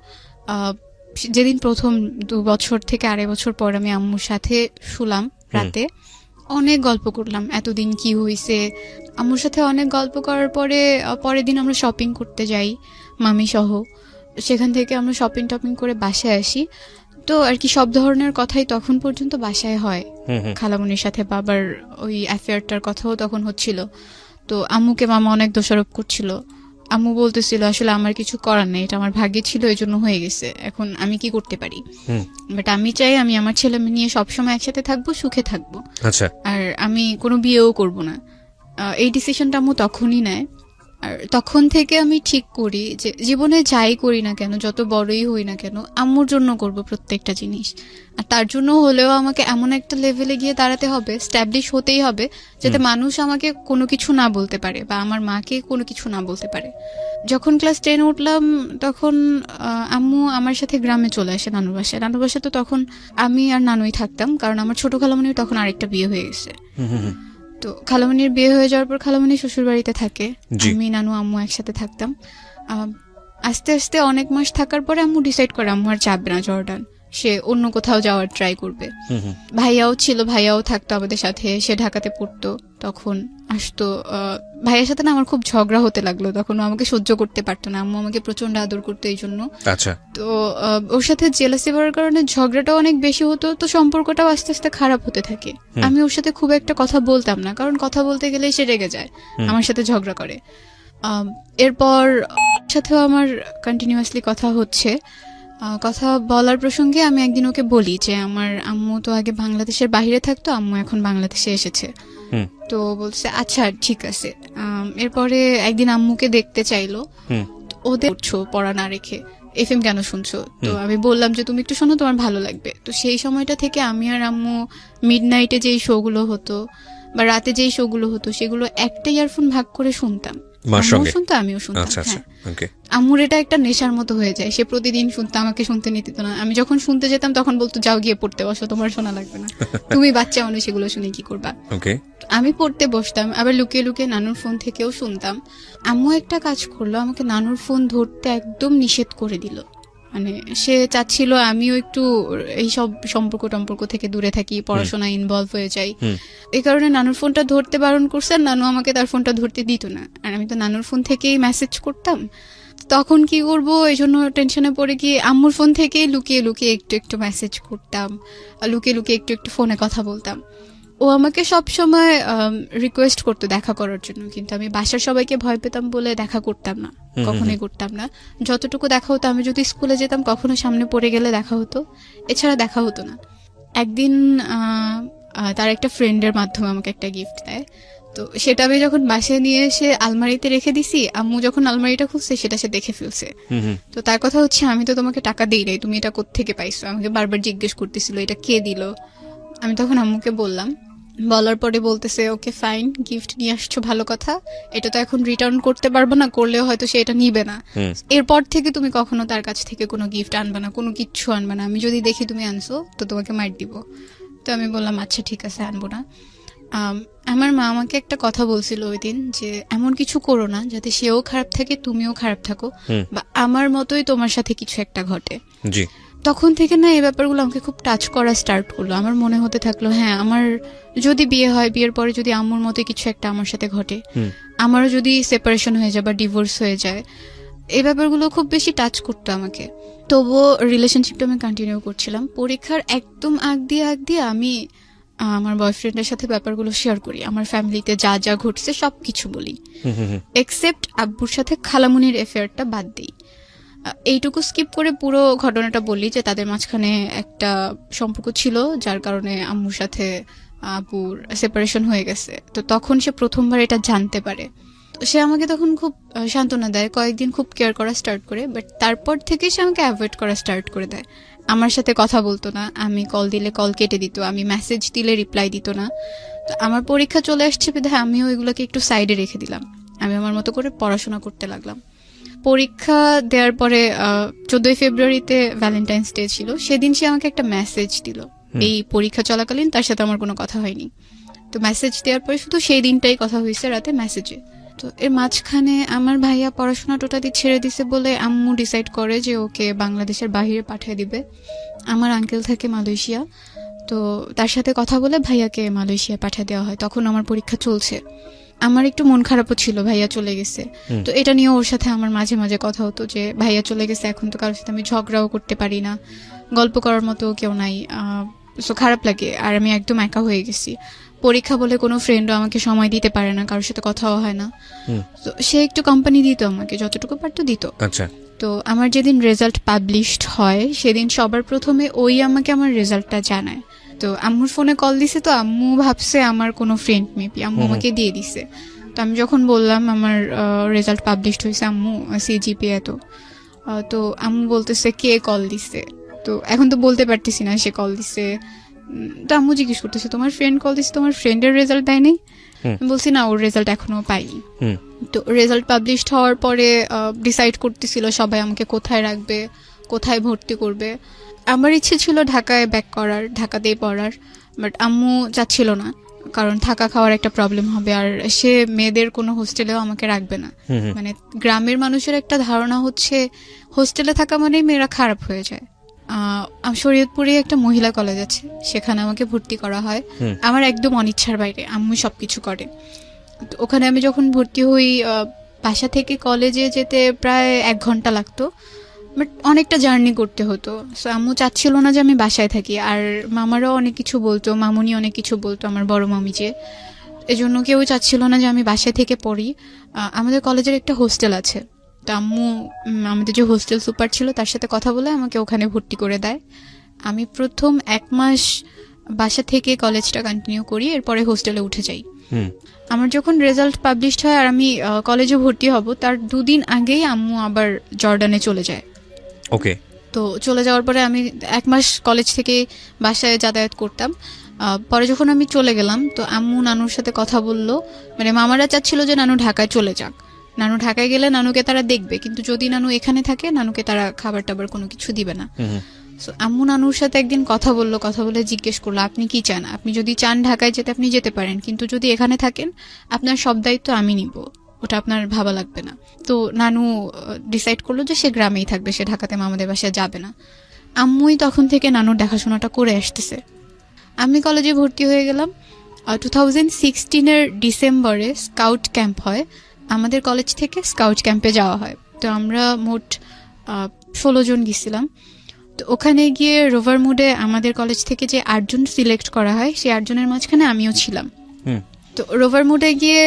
যেদিন প্রথম 2 বছর থেকে 2.5 বছর পর আমি আম্মুর সাথে শুলাম রাতে, অনেক গল্প করলাম এতদিন কি হয়েছে। আম্মুর সাথে অনেক গল্প করার পরে পরের দিন আমরা শপিং করতে যাই মামি সহ। সেখান থেকে আমরা শপিং টপিং করে বাসায় আসি। তো আর কি সব ধরনের কথাই তখন পর্যন্ত বাসায় হয়। খালামুনির সাথে বাবার ওই অ্যাফেয়ারটার কথাও তখন হচ্ছিল। তো আম্মুকে মামা অনেক দোষারোপ করছিল আম্মু বলতেছিল আসলে আমার কিছু করার নেই, এটা আমার ভাগ্যে ছিল, এই জন্য হয়ে গেছে, এখন আমি কি করতে পারি। বাট আমি চাই আমি আমার ছেলে মেয়ে নিয়ে সবসময় একসাথে থাকবো, সুখে থাকবো। আচ্ছা, আর আমি কোনো বিয়েও করব না। এই ডিসিশনটা আম্মু তখনই নেয়। আর তখন থেকে আমি ঠিক করি যে জীবনে যাই করি না কেন, যত বড়ই হই না কেন, আম্মুর জন্য করব প্রত্যেকটা জিনিস। আর তার জন্য হলেও আমাকে এমন একটা লেভেলে গিয়ে দাঁড়াতে হবে, স্ট্যাবলিশ হতেই হবে, যাতে মানুষ আমাকে কোনো কিছু না বলতে পারে বা আমার মাকে কোনো কিছু না বলতে পারে। যখন ক্লাস 10 উঠলাম তখন আম্মু আমার সাথে গ্রামে চলে আসে নানুর বাসায়। নানুর বাসায় তো তখন আমি আর নানুই থাকতাম, কারণ আমার ছোট খালামণির তখন আরেকটা বিয়ে হয়ে গেছে। তো খালামণির বিয়ে হয়ে যাওয়ার পর খালামণি শ্বশুর বাড়িতে থাকে, আমি নানু আম্মু একসাথে থাকতাম। আস্তে আস্তে অনেক মাস থাকার পরে আম্মু ডিসাইড করে আম্মু আর যাবে না জর্ডান, সে অন্য কোথাও যাওয়ার ট্রাই করবে। ভাইয়াও ছিল, ভাইয়াও থাকতো আমাদের সাথে, সে ঢাকাতে পড়তো, তখন আসতো। ভাইয়ের সাথে না আমার খুব ঝগড়া হতে লাগলো, তখন ও আমাকে সহ্য করতে পারতো না, আম্মু আমাকে প্রচন্ড আদর করতো এই জন্য। আচ্ছা, তো ওর সাথে জেলাসি করার কারণে ঝগড়াটাও অনেক বেশি হতো, তো সম্পর্কটাও আস্তে আস্তে খারাপ হতে থাকে। আমি ওর সাথে খুব একটা কথা বলতাম না, কারণ কথা বলতে গেলেই সে রেগে যায়, আমার সাথে ঝগড়া করে। এরপর সাথেও আমার কন্টিনিউয়াসলি কথা হচ্ছে। কথা বলার প্রসঙ্গে আমি একদিন ওকে বলি যে আমার আম্মু তো আগে বাংলাদেশের বাইরে থাকতো, আম্মু এখন বাংলাদেশে এসেছে। তো বলছে আচ্ছা ঠিক আছে। এরপরে একদিন আম্মুকে দেখতে চাইলো, ওদের পড়া না রেখে এফএম কেন শুনছো? তো আমি বললাম যে তুমি একটু শোনো, তোমার ভালো লাগবে। তো সেই সময়টা থেকে আমি আর আম্মু মিডনাইটে যেই শোগুলো হতো বা রাতে যেই শোগুলো হতো সেগুলো একটা ইয়ারফোন ভাগ করে শুনতাম। শুনতো, আমিও শুনতাম। আম্মুর এটা একটা নেশার মতো হয়ে যায়, সে প্রতিদিন শুনতো, আমাকে শুনতে নিত না। আমি যখন শুনতে যেতাম তখন বলতো যাও গিয়ে পড়তে বসো, তোমার শোনা লাগবে না, তুমি বাচ্চা মানুষ, সেগুলো শুনে কি করবা। আমি পড়তে বসতাম, আবার লুকিয়ে লুকিয়ে নানুর ফোন থেকেও শুনতাম। আম্মু একটা কাজ করলো, আমাকে নানুর ফোন ধরতে একদম নিষেধ করে দিল। মানে সে চাচ্ছিল আমিও একটু এইসব সম্পর্ক থেকে দূরে থাকি, পড়াশোনায় ইনভলভ হয়ে যাই। এই কারণে নানুর ফোনটা ধরতে বারণ করছে, আর নানু আমাকে তার ফোনটা ধরতে দিত না। আর আমি তো নানুর ফোন থেকেই মেসেজ করতাম, তখন কি করবো এই জন্য টেনশনে পড়ে গিয়ে আম্মুর ফোন থেকেই লুকিয়ে লুকিয়ে একটু একটু মেসেজ করতাম, লুকিয়ে লুকিয়ে একটু একটু ফোনে কথা বলতাম। ও আমাকে সব সময় রিকোয়েস্ট করতো দেখা করার জন্য, কিন্তু আমি বাসার সবাইকে ভয় পেতাম বলে দেখা করতাম না, কখনোই করতাম না। যতটুকু দেখা হতো, আমি যদি স্কুলে যেতাম কখনো সামনে পড়ে গেলে দেখা হতো, এছাড়া দেখা হতো না। একদিন তার একটা ফ্রেন্ডের মাধ্যমে আমাকে একটা গিফট দেয়, তো সেটা আমি যখন বাসায় নিয়ে এসে আলমারিতে রেখে দিছি, আম্মু যখন আলমারিটা খুলছে সেটা সে দেখে ফেলছে। তো তার কথা হচ্ছে আমি তো তোমাকে টাকা দিই নাই, তুমি এটা কোত্থেকে পাইছো? আমাকে বারবার জিজ্ঞেস করতেছিল এটা কে দিল। আমি তখন আম্মুকে বললাম, বলার পরে বলতেছে ওকে ফাইন, গিফট নিয়ে আসছো ভালো কথা, এটা তো এখন রিটার্ন করতে পারবো না, করলেও হয়তো সে এটা নিবে না। এরপর থেকে তুমি কখনো তার কাছ থেকে কোনো গিফট আনবে না, কোনো কিচ্ছু আনবে না, আমি যদি দেখি তুমি আনছো তো তোমাকে মার দিব। তো আমি বললাম আচ্ছা ঠিক আছে, আনবো না। আমার মা আমাকে একটা কথা বলছিল ওই দিন, যে এমন কিছু করো না যাতে সেও খারাপ থাকে তুমিও খারাপ থাকো, বা আমার মতোই তোমার সাথে কিছু একটা ঘটে। তখন থেকে না এই ব্যাপারগুলো আমাকে খুব টাচ করা স্টার্ট করলো। আমার মনে হতে থাকলো হ্যাঁ, আমার যদি বিয়ে হয়, বিয়ের পরে যদি আম্মুর মতো কিছু একটা আমার সাথে ঘটে, আমারও যদি সেপারেশন হয়ে যায় বা ডিভোর্স হয়ে যায়, এই ব্যাপারগুলো খুব বেশি টাচ করতো আমাকে। তবুও রিলেশনশিপটা আমি কন্টিনিউ করছিলাম। পরীক্ষার একদম আগ দিয়ে আমি আমার বয়ফ্রেন্ডের সাথে ব্যাপারগুলো শেয়ার করি, আমার ফ্যামিলিতে যা যা ঘটছে সবকিছু বলি, এক্সেপ্ট আব্বুর সাথে খালামুনির অ্যাফেয়ারটা বাদ দিই। এইটুকু স্কিপ করে পুরো ঘটনাটা বলি যে তাদের মাঝখানে একটা সম্পর্ক ছিল যার কারণে আম্মুর সাথে আব্বুর সেপারেশন হয়ে গেছে। তো তখন সে প্রথমবার এটা জানতে পারে, সে আমাকে তখন খুব সান্ত্বনা দেয়, কয়েকদিন খুব কেয়ার করা স্টার্ট করে, বাট তারপর থেকে সে আমাকে অ্যাভয়েড করা স্টার্ট করে দেয়। আমার সাথে কথা বলতো না, আমি কল দিলে কল কেটে দিত, আমি মেসেজ দিলে রিপ্লাই দিত না। তো আমার পরীক্ষা চলে আসছে বিধায় আমিও এগুলোকে একটু সাইডে রেখে দিলাম, আমি আমার মতো করে পড়াশোনা করতে লাগলাম। পরীক্ষা দেওয়ার পরে 14 ফেব্রুয়ারিতে ভ্যালেন্টাইন্স ডে ছিল, সেদিন সে আমাকে একটা মেসেজ দিল। এই পরীক্ষা চলাকালীন তার সাথে আমার কোনো কথা হয়নি, তো মেসেজ দেওয়ার পরে শুধু সেই দিনটাই কথা হয়েছে রাতে মেসেজে। তো এর মাঝখানে আমার ভাইয়া পড়াশোনা টোটালি ছেড়ে দিছে বলে আম্মু ডিসাইড করে যে ওকে বাংলাদেশের বাইরে পাঠিয়ে দিবে। আমার আঙ্কেল থাকে মালয়েশিয়া, তো তার সাথে কথা বলে ভাইয়াকে মালয়েশিয়া পাঠিয়ে দেওয়া হয়। তখন আমার পরীক্ষা চলছে, আমার একটু মন খারাপও ছিল, ভাইয়া চলে গেছে। তো এটা নিয়ে ওর সাথে আমার মাঝে মাঝে কথা হতো যে ভাইয়া চলে গেছে, এখন তো কারোর সাথে আমি ঝগড়াও করতে পারি না, গল্প করার মতো কেউ নাই, সো খারাপ লাগে, আর আমি একদম একা হয়ে গেছি। পরীক্ষা বলে কোনো ফ্রেন্ডও আমাকে সময় দিতে পারে না, কারোর সাথে কথাও হয় না। হুম। তো সে একটু কোম্পানি দিত আমাকে, যতটুকু পারতো দিত। আচ্ছা। তো আমার যেদিন রেজাল্ট পাবলিশড হয় সেদিন সবার প্রথমে ওই আমাকে আমার রেজাল্টটা জানায়। তো আম্মুর ফোনে কল দিছে, তো আম্মু ভাবছে আমার কোনো ফ্রেন্ড মেবি, আম্মু আমাকে দিয়ে দিছে। তো আমি যখন বললাম আমার রেজাল্ট পাবলিশড হয়েছে আম্মু, সিজিপিএ এত, তো আম্মু বলতেছে কে কল দিছে। তো এখন তো বলতে পারতেছি না সে কল দিছে। তো আম্মু জিজ্ঞেস করতেছে তোমার ফ্রেন্ড কল দিছে, তোমার ফ্রেন্ডের রেজাল্ট দেয়নি? আমি বলছি না, ওর রেজাল্ট এখনো পাইনি। তো রেজাল্ট পাবলিশড হওয়ার পরে ডিসাইড করতেছিল সবাই আমাকে কোথায় রাখবে, কোথায় ভর্তি করবে। আমার ইচ্ছে ছিল ঢাকায় ব্যাক করার, ঢাকাতেই পড়ার, বাট আম্মু চাচ্ছিল না, কারণ থাকা খাওয়ার একটা প্রবলেম হবে, আর সে মেয়েদের কোনো হোস্টেলেও আমাকে রাখবে না। মানে গ্রামের মানুষের একটা ধারণা হচ্ছে হোস্টেলে থাকা মানেই মেয়েরা খারাপ হয়ে যায়। শরীয়তপুরে একটা মহিলা কলেজ আছে, সেখানে আমাকে ভর্তি করা হয় আমার একদম অনিচ্ছার বাইরে, আম্মু সবকিছু করে। তো ওখানে আমি যখন ভর্তি হই, বাসা থেকে কলেজে যেতে প্রায় 1 ঘন্টা লাগতো, বাট অনেকটা জার্নি করতে হতো। সো আম্মু চাচ্ছিল না যে আমি বাসায় থাকি, আর মামারাও অনেক কিছু বলতো, মামুনি অনেক কিছু বলতো, আমার বড় মামি যে, এজন্য কেউ চাচ্ছিল না যে আমি বাসায় থেকে পড়ি। আমাদের কলেজের একটা হোস্টেল আছে, তো আম্মু আমাদের যে হোস্টেল সুপার ছিল তার সাথে কথা বলে আমাকে ওখানে ভর্তি করে দেয়। আমি প্রথম 1 মাস বাসা থেকে কলেজটা কন্টিনিউ করি, এরপরে হোস্টেলে উঠে যাই। আমার যখন রেজাল্ট পাবলিশড হয় আর আমি কলেজে ভর্তি হব, তার 2 দিন আগেই আম্মু আবার জর্ডানে চলে যায়। ওকে। তো চলে যাওয়ার পরে আমি 1 মাস কলেজ থেকে বাসায় যাতায়াত করতাম। পরে যখন আমি চলে গেলাম, তো আম্মু নানুর সাথে কথা বললো, মানে মামারা চাচ্ছিল যে নানু ঢাকায় চলে যাক, নানু ঢাকায় গেলে নানুকে তারা দেখবে, কিন্তু যদি নানু এখানে থাকে নানুকে তারা খাবার টাবার কোনো কিছু দিবে না। সো আম্মু নানুর সাথে একদিন কথা বললো, কথা বলে জিজ্ঞেস করলো আপনি কি চান, আপনি যদি চান ঢাকায় যেতে আপনি যেতে পারেন, কিন্তু যদি এখানে থাকেন আপনার সব দায়িত্ব আমি নিব, ওটা আপনার ভাবা লাগবে না। তো নানু ডিসাইড করলো যে সে গ্রামেই থাকবে, সে ঢাকাতে মামাদের বাসায় যাবে না। আম্মুই তখন থেকে নানুর দেখাশোনাটা করে আসতেছে। আমি কলেজে ভর্তি হয়ে গেলাম। 2016 ডিসেম্বরে স্কাউট ক্যাম্প হয়, আমাদের কলেজ থেকে স্কাউট ক্যাম্পে যাওয়া হয়। তো আমরা মোট 16 জন গেছিলাম। তো ওখানে গিয়ে রোভার মুডে আমাদের কলেজ থেকে যে 8 জন সিলেক্ট করা হয়, সেই 8 জনের মাঝখানে আমিও ছিলাম। তো রোভার মুডে গিয়ে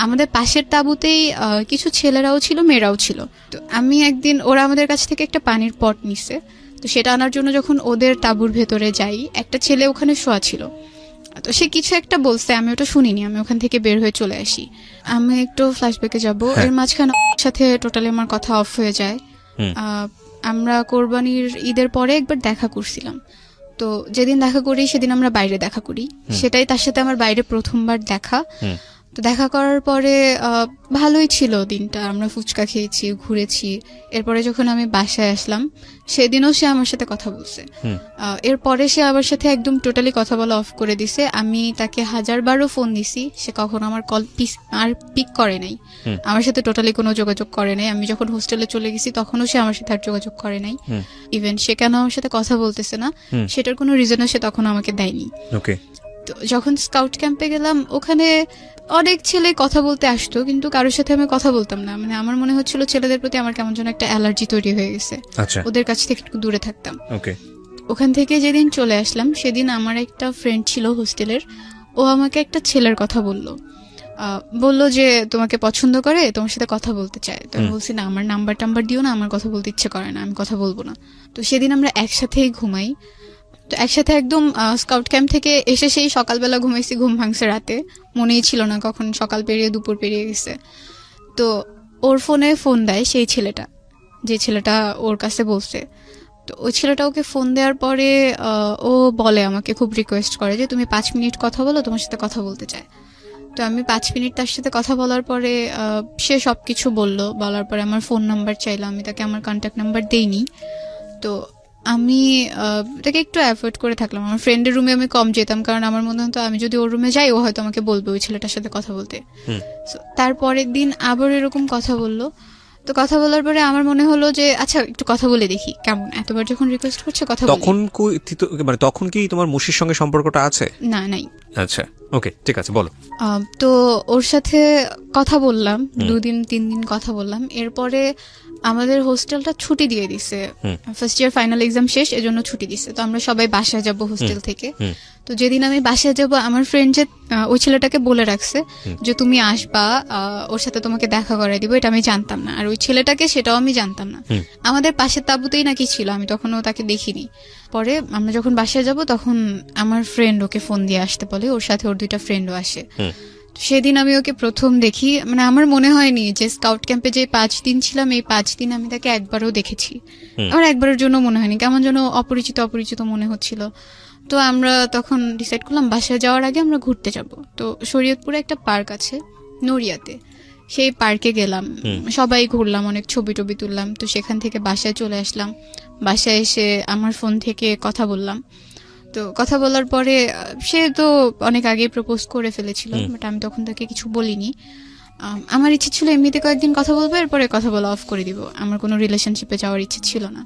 আমাদের পাশের তাঁবুতেই কিছু ছেলেরাও ছিল, মেয়েরাও ছিল। তো আমি একদিন, ওরা আমাদের কাছ থেকে একটা পানির পট নিছে, তো সেটা আনার জন্য যখন ওদের তাঁবুর ভেতরে যাই, একটা ছেলে ওখানে শোয়া ছিল। তো সে কিছু একটা বলছে, আমি ওটা শুনিনি, আমি ওখান থেকে বের হয়ে চলে আসি। আমি একটু ফ্ল্যাশব্যাকে যাব, এর মাঝখানে ওর সাথে টোটালি আমার কথা অফ হয়ে যায়। আমরা কোরবানির ঈদের পরে একবার দেখা করছিলাম, তো যেদিন দেখা করি সেদিন আমরা বাইরে দেখা করি, সেটাই তার সাথে আমার বাইরে প্রথমবার দেখা। তো দেখা করার পরে ভালোই ছিল দিনটা, আমরা ফুচকা খেয়েছি, ঘুরেছি। এরপরে যখন আমি বাসায় আসলাম সেদিনও সে আমার সাথে কথা বলছে। এরপরে সে আমার সাথে একদম টোটালি কথা বলা অফ করে দিছে। আমি তাকে 1000বারও ফোন দিছি, সে কখনো আমার কল আর পিক করে নাই, আমার সাথে টোটালি কোনো যোগাযোগ করে নাই। আমি যখন হোস্টেলে চলে গেছি তখনও সে আমার সাথে আর যোগাযোগ করে নাই। ইভেন সে কেন আমার সাথে কথা বলতেছে না সেটার কোনো রিজনও সে তখন আমাকে দেয়নি। ওকে। তো যখন স্কাউট ক্যাম্পে গেলাম, ওখানে অনেক ছেলে কথা বলতে আসতো, কিন্তু কারোর সাথে আমি কথা বলতাম না। মানে আমার মনে হচ্ছিল ছেলেদের প্রতি আমার কেমন যেন একটা অ্যালার্জি তৈরি হয়ে গেছে, ওদের কাছ থেকে একটু দূরে থাকতাম। ওখান থেকে যেদিন চলে আসলাম সেদিন আমার একটা ফ্রেন্ড ছিল হোস্টেলের, ও আমাকে একটা ছেলের কথা বললো যে তোমাকে পছন্দ করে, তোমার সাথে কথা বলতে চায়। তো আমি বলছি না, আমার নাম্বার টাম্বার দিও না, আমার কথা বলতে ইচ্ছে করে না, আমি কথা বলবো না। তো সেদিন আমরা একসাথেই ঘুমাই। তো একসাথে একদম স্কাউট ক্যাম্প থেকে এসে সেই সকালবেলা ঘুমাইছি, ঘুম ভাঙছে রাতে, মনেই ছিল না কখন সকাল পেরিয়ে দুপুর পেরিয়ে গেছে। তো ওর ফোনে ফোন দেয় সেই ছেলেটা, যে ছেলেটা ওর কাছে বলছে। তো ওই ছেলেটা ওকে ফোন দেওয়ার পরে ও বলে, আমাকে খুব রিকোয়েস্ট করে যে তুমি 5 মিনিট কথা বলো, তোমার সাথে কথা বলতে চায়। তো আমি 5 মিনিট তার সাথে কথা বলার পরে সে সবকিছু বলার পরে আমার ফোন নাম্বার চাইলো, আমি তাকে আমার কন্ট্যাক্ট নাম্বার দেইনি। তো আমি এটাকে একটু অ্যাভয়েড করে থাকলাম। আমার ফ্রেন্ডের রুমে আমি কম যেতাম, কারণ আমার মনে হতো আমি যদি ওর রুমে যাই ও হয়তো আমাকে বলবে ওই ছেলেটার সাথে কথা বলতে। তারপরের দিন আবার এরকম কথা বললো। তো কথা বলার পরে আমার মনে হলো যে আচ্ছা একটু কথা বলে দেখি কেমন, এতবার যখন রিকোয়েস্ট করছে কথা বলি। তখন কি তোমার মুশির সঙ্গে সম্পর্কটা আছে? না, নাই। আচ্ছা, ওকে, ঠিক আছে, বলো। তো ওর সাথে কথা বললাম, 2-3 দিন কথা বললাম। এরপরে আমাদের হোস্টেলটা ছুটি দিয়ে দিছে, ফার্স্ট ইয়ার ফাইনাল এক্সাম শেষ, এজন্য ছুটি দিছে। তো আমরা সবাই বাসায় যাব হোস্টেল থেকে। তো যেদিন আমি বাসায় যাব, আমার ফ্রেন্ড যে ওই ছেলেটাকে বলে রাখছে যে তুমি আসবা, ওর সাথে তোমাকে দেখা করাই দিব। এটা আমি জানতাম না, আর ওই ছেলেটাকে সেটাও আমি জানতাম না। আমাদের পাশের তাঁবুতেই নাকি ছিল, আমি তখনও তাকে দেখিনি। পরে আমরা যখন বাসায় যাব তখন আমার ফ্রেন্ড ওকে ফোন দিয়ে আসতে বলে, ওর সাথে ওর 2টা ফ্রেন্ডও আসে। সেদিন আমি ওকে প্রথম দেখি, মানে আমার মনে হয়নি যে স্কাউট ক্যাম্পে যে 5 দিন ছিলাম, এই 5 দিন আমি তাকে একবারও দেখেছি। আমার একবারের জন্য মনে হয়নি, কেমন যেন অপরিচিত অপরিচিত মনে হচ্ছিল। তো আমরা তখন ডিসাইড করলাম বাসায় যাওয়ার আগে আমরা ঘুরতে যাব। তো শরীয়তপুরে একটা পার্ক আছে নড়িয়াতে, সেই পার্কে গেলাম, সবাই ঘুরলাম, অনেক ছবি টবি তুললাম। তো সেখান থেকে বাসায় চলে আসলাম। বাসায় এসে আমার ফোন থেকে কথা বললাম। তো কথা বলার পরে সে তো অনেক আগে প্রপোজ করে ফেলেছিল, বাট আমি তখন তাকে কিছু বলিনি। আমার ইচ্ছে ছিল এমনিতে কয়েকদিন কথা বলবো, এরপরে কথা বলা অফ করে দিব। আমার কোনো রিলেশনশিপে যাওয়ার ইচ্ছে ছিল না।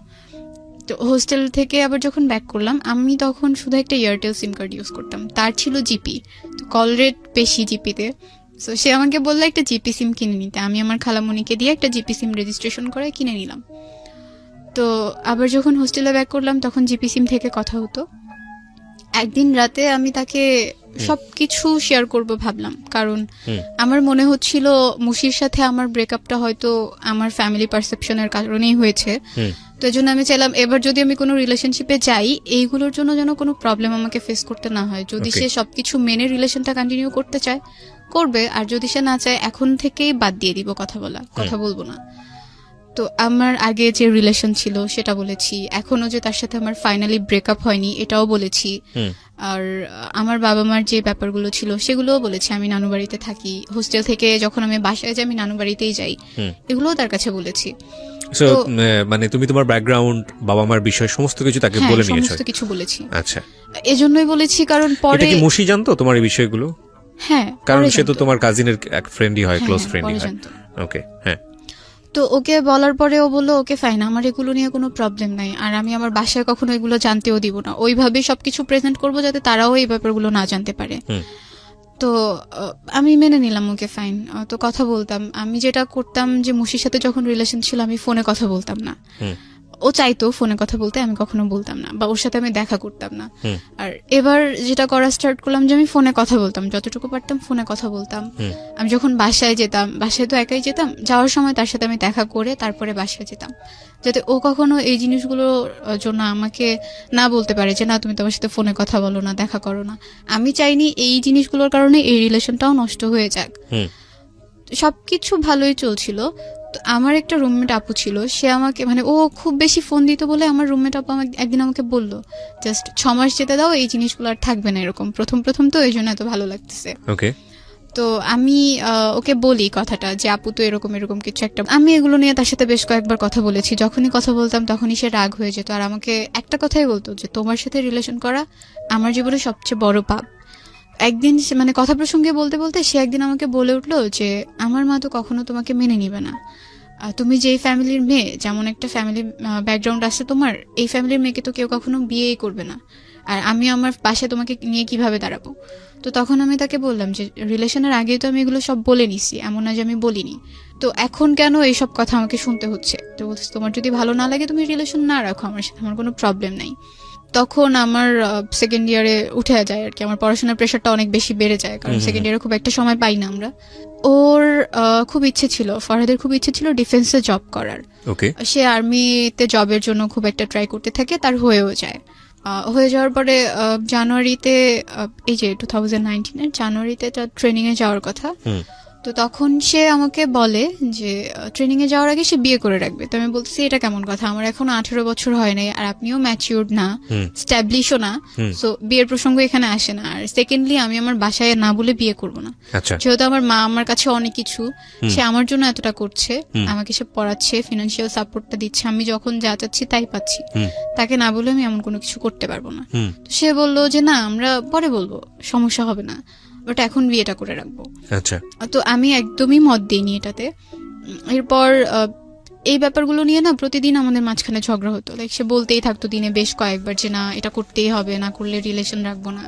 তো হোস্টেল থেকে আবার যখন ব্যাক করলাম, আমি তখন শুধু একটা এয়ারটেল সিম কার্ড ইউজ করতাম, তার ছিল জিপি। তো কল রেট বেশি জিপিতে। তো সে আমাকে বললো একটা জিপি সিম কিনে নিতে। আমি আমার খালামণিকে দিয়ে একটা জিপি সিম রেজিস্ট্রেশন করে কিনে নিলাম। তো আবার যখন হোস্টেলে ব্যাক করলাম তখন জিপি সিম থেকে কথা হতো। একদিন রাতে আমি তাকে সবকিছু শেয়ার করব ভাবলাম, কারণ আমার মনে হচ্ছিল মুশির সাথে আমার ব্রেকআপটা হয়তো আমার ফ্যামিলি পারসেপশনের কারণেই হয়েছে। তো এই জন্য আমি চাইলাম এবার যদি আমি কোনো রিলেশনশিপে যাই, এইগুলোর জন্য যেন কোনো প্রবলেম আমাকে ফেস করতে না হয়। যদি সে সবকিছু মেনে রিলেশনটা কন্টিনিউ করতে চায় করবে, আর যদি সে না চায় এখন থেকেই বাদ দিয়ে দিব কথা বলা, কথা বলবো না। তো আমার আগে যে রিলেশন ছিল সেটা বলেছি, এখনো যে তার সাথে আমার ফাইনালি ব্রেকআপ হয়নি এটাও বলেছি। আর আমার বাবা মার যে ব্যাপারগুলো ছিল সেগুলোও বলেছি। আমি নানু বাড়িতে থাকি, হোস্টেল থেকে যখন আমি বাসায় যাই আমি নানু বাড়িতেই যাই, এগুলোও তার কাছে বলেছি। সো মানে তুমি তোমার ব্যাকগ্রাউন্ড, বাবা মার বিষয় সমস্ত কিছু তাকে বলে নিয়েছো? সমস্ত কিছু বলেছি। আচ্ছা, এজন্যই বলেছি কারণ পরে এটা কি মুশি জানতো তোমার এই বিষয়গুলো? হ্যাঁ, কারণ সে তো তোমার কাজিনের এক ফ্রেন্ডই হয়, ক্লোজ ফ্রেন্ডই হয়। ওকে, হ্যাঁ। তো ওকে বলার পরে ও বললো ওকে ফাইন, আমার এগুলো নিয়ে কোনো প্রবলেম নাই, আর আমি আমার বাসায় কখনো এগুলো জানতেও দিব না। ওইভাবে সবকিছু প্রেজেন্ট করবো যাতে তারাও এই ব্যাপারগুলো না জানতে পারে। তো আমি মেনে নিলাম ওকে ফাইন। তো কথা বলতাম, আমি যেটা করতাম যে মুশির সাথে যখন রিলেশন ছিল আমি ফোনে কথা বলতাম না। ও চাইতো ফোনে কথা বলতে, আমি কখনো বলতাম না, বা ওর সাথে আমি দেখা করতাম না। আর এবার যেটা করা স্টার্ট করলাম যে আমি ফোনে কথা বলতাম, যতটুকু পারতাম ফোনে কথা বলতাম। আমি যখন বাসায় যেতাম, বাসায় তো একাই যেতাম, যাওয়ার সময় তার সাথে আমি দেখা করে তারপরে বাসায় যেতাম, যাতে ও কখনো এই জিনিসগুলোর জন্য আমাকে না বলতে পারে যে না তুমি তোমার সাথে ফোনে কথা বলো না, দেখা করো না। আমি চাইনি এই জিনিসগুলোর কারণে এই রিলেশনটাও নষ্ট হয়ে যাক। সবকিছু ভালোই চলছিল। আমার একটা রুমমেট আপু ছিল, সে আমাকে মানে ও খুব বেশি ফোন দিত বলে আমার রুমমেট আপু একদিন আমাকে বললো জাস্ট 6 মাস যেতে দাও, এই জিনিসগুলো আর থাকবে না এরকম। প্রথম তো এই জন্য এত ভালো লাগতেছে। ওকে। তো আমি ওকে বলি কথাটা যে আপু তো এরকম এরকম কিছু একটা। আমি এগুলো নিয়ে তার সাথে বেশ কয়েকবার কথা বলেছি, যখনই কথা বলতাম তখনই সে রাগ হয়ে যেত, আর আমাকে একটা কথাই বলতো যে তোমার সাথে রিলেশন করা আমার জীবনে সবচেয়ে বড় পাপ। একদিন মানে কথা প্রসঙ্গে বলতে বলতে সে একদিন আমাকে বলে উঠলো যে আমার মা তো কখনো তোমাকে মেনে নিবে না, তুমি যেই ফ্যামিলির মেয়ে, যেমন একটা ফ্যামিলি ব্যাকগ্রাউন্ড আছে তোমার, এই ফ্যামিলির মেয়েকে তো কেউ কখনো বিয়েই করবে না, আর আমি আমার পাশে তোমাকে নিয়ে কিভাবে দাঁড়াবো। তো তখন আমি তাকে বললাম যে রিলেশনের আগেই তো আমি এগুলো সব বলে নিছি, এমন না যে আমি বলিনি, তো এখন কেন এইসব কথা আমাকে শুনতে হচ্ছে। তো বলছে তোমার যদি ভালো না লাগে তুমি রিলেশন না রাখো আমার সাথে, আমার কোনো প্রবলেম নাই। তখন আমার সেকেন্ড ইয়ারে উঠে যায় আর কি, আমার পড়াশোনার প্রেশারটা অনেক বেশি বেড়ে যায়, কারণ সেকেন্ড ইয়ারে খুব একটা সময় পাই না আমরা। ওর খুব ইচ্ছে ছিল, ফরহাদের খুব ইচ্ছে ছিল ডিফেন্সে জব করার। সে আর্মিতে জবের জন্য খুব একটা ট্রাই করতে থাকে, তার হয়েও যায়। হয়ে যাওয়ার পরে জানুয়ারিতে, এই যে 2019-এর জানুয়ারিতে তার ট্রেনিং এ যাওয়ার কথা। তো তখন সে আমাকে বলে যে ট্রেনিং এ যাওয়ার আগে সে বিয়ে করে রাখবে। তো আমি বলছি এটা কেমন কথা, আমার এখনো 18 বছর হয় নাই, আর আপনিও ম্যাচিউরড না, স্ট্যাবলিশও না, সো বিয়ের প্রসঙ্গ এখানে আসে না। আর সেকেন্ডলি আমি আমার বাসায় না বলে বিয়ে করব না, যেহেতু আমার মা আমার কাছে অনেক কিছু, সে আমার জন্য এতটা করছে, আমাকে সে পড়াচ্ছে, ফিনান্সিয়াল সাপোর্টটা দিচ্ছে, আমি যখন যা চাচ্ছি তাই পাচ্ছি, তাকে না বলে আমি এমন কোনো কিছু করতে পারবো না। তো সে বললো যে না আমরা পরে বলবো, সমস্যা হবে না, বাট এখন বিয়েটা করে রাখবো। আচ্ছা। তো আমি একদমই মত দিইনি এটাতে। এরপর এই ব্যাপারগুলো নিয়ে না প্রতিদিন আমাদের মাঝখানে ঝগড়া হতো, লাইক সে বলতেই থাকতো দিনে বেশ কয়েকবার যে না এটা করতেই হবে, না করলে রিলেশন রাখবো না।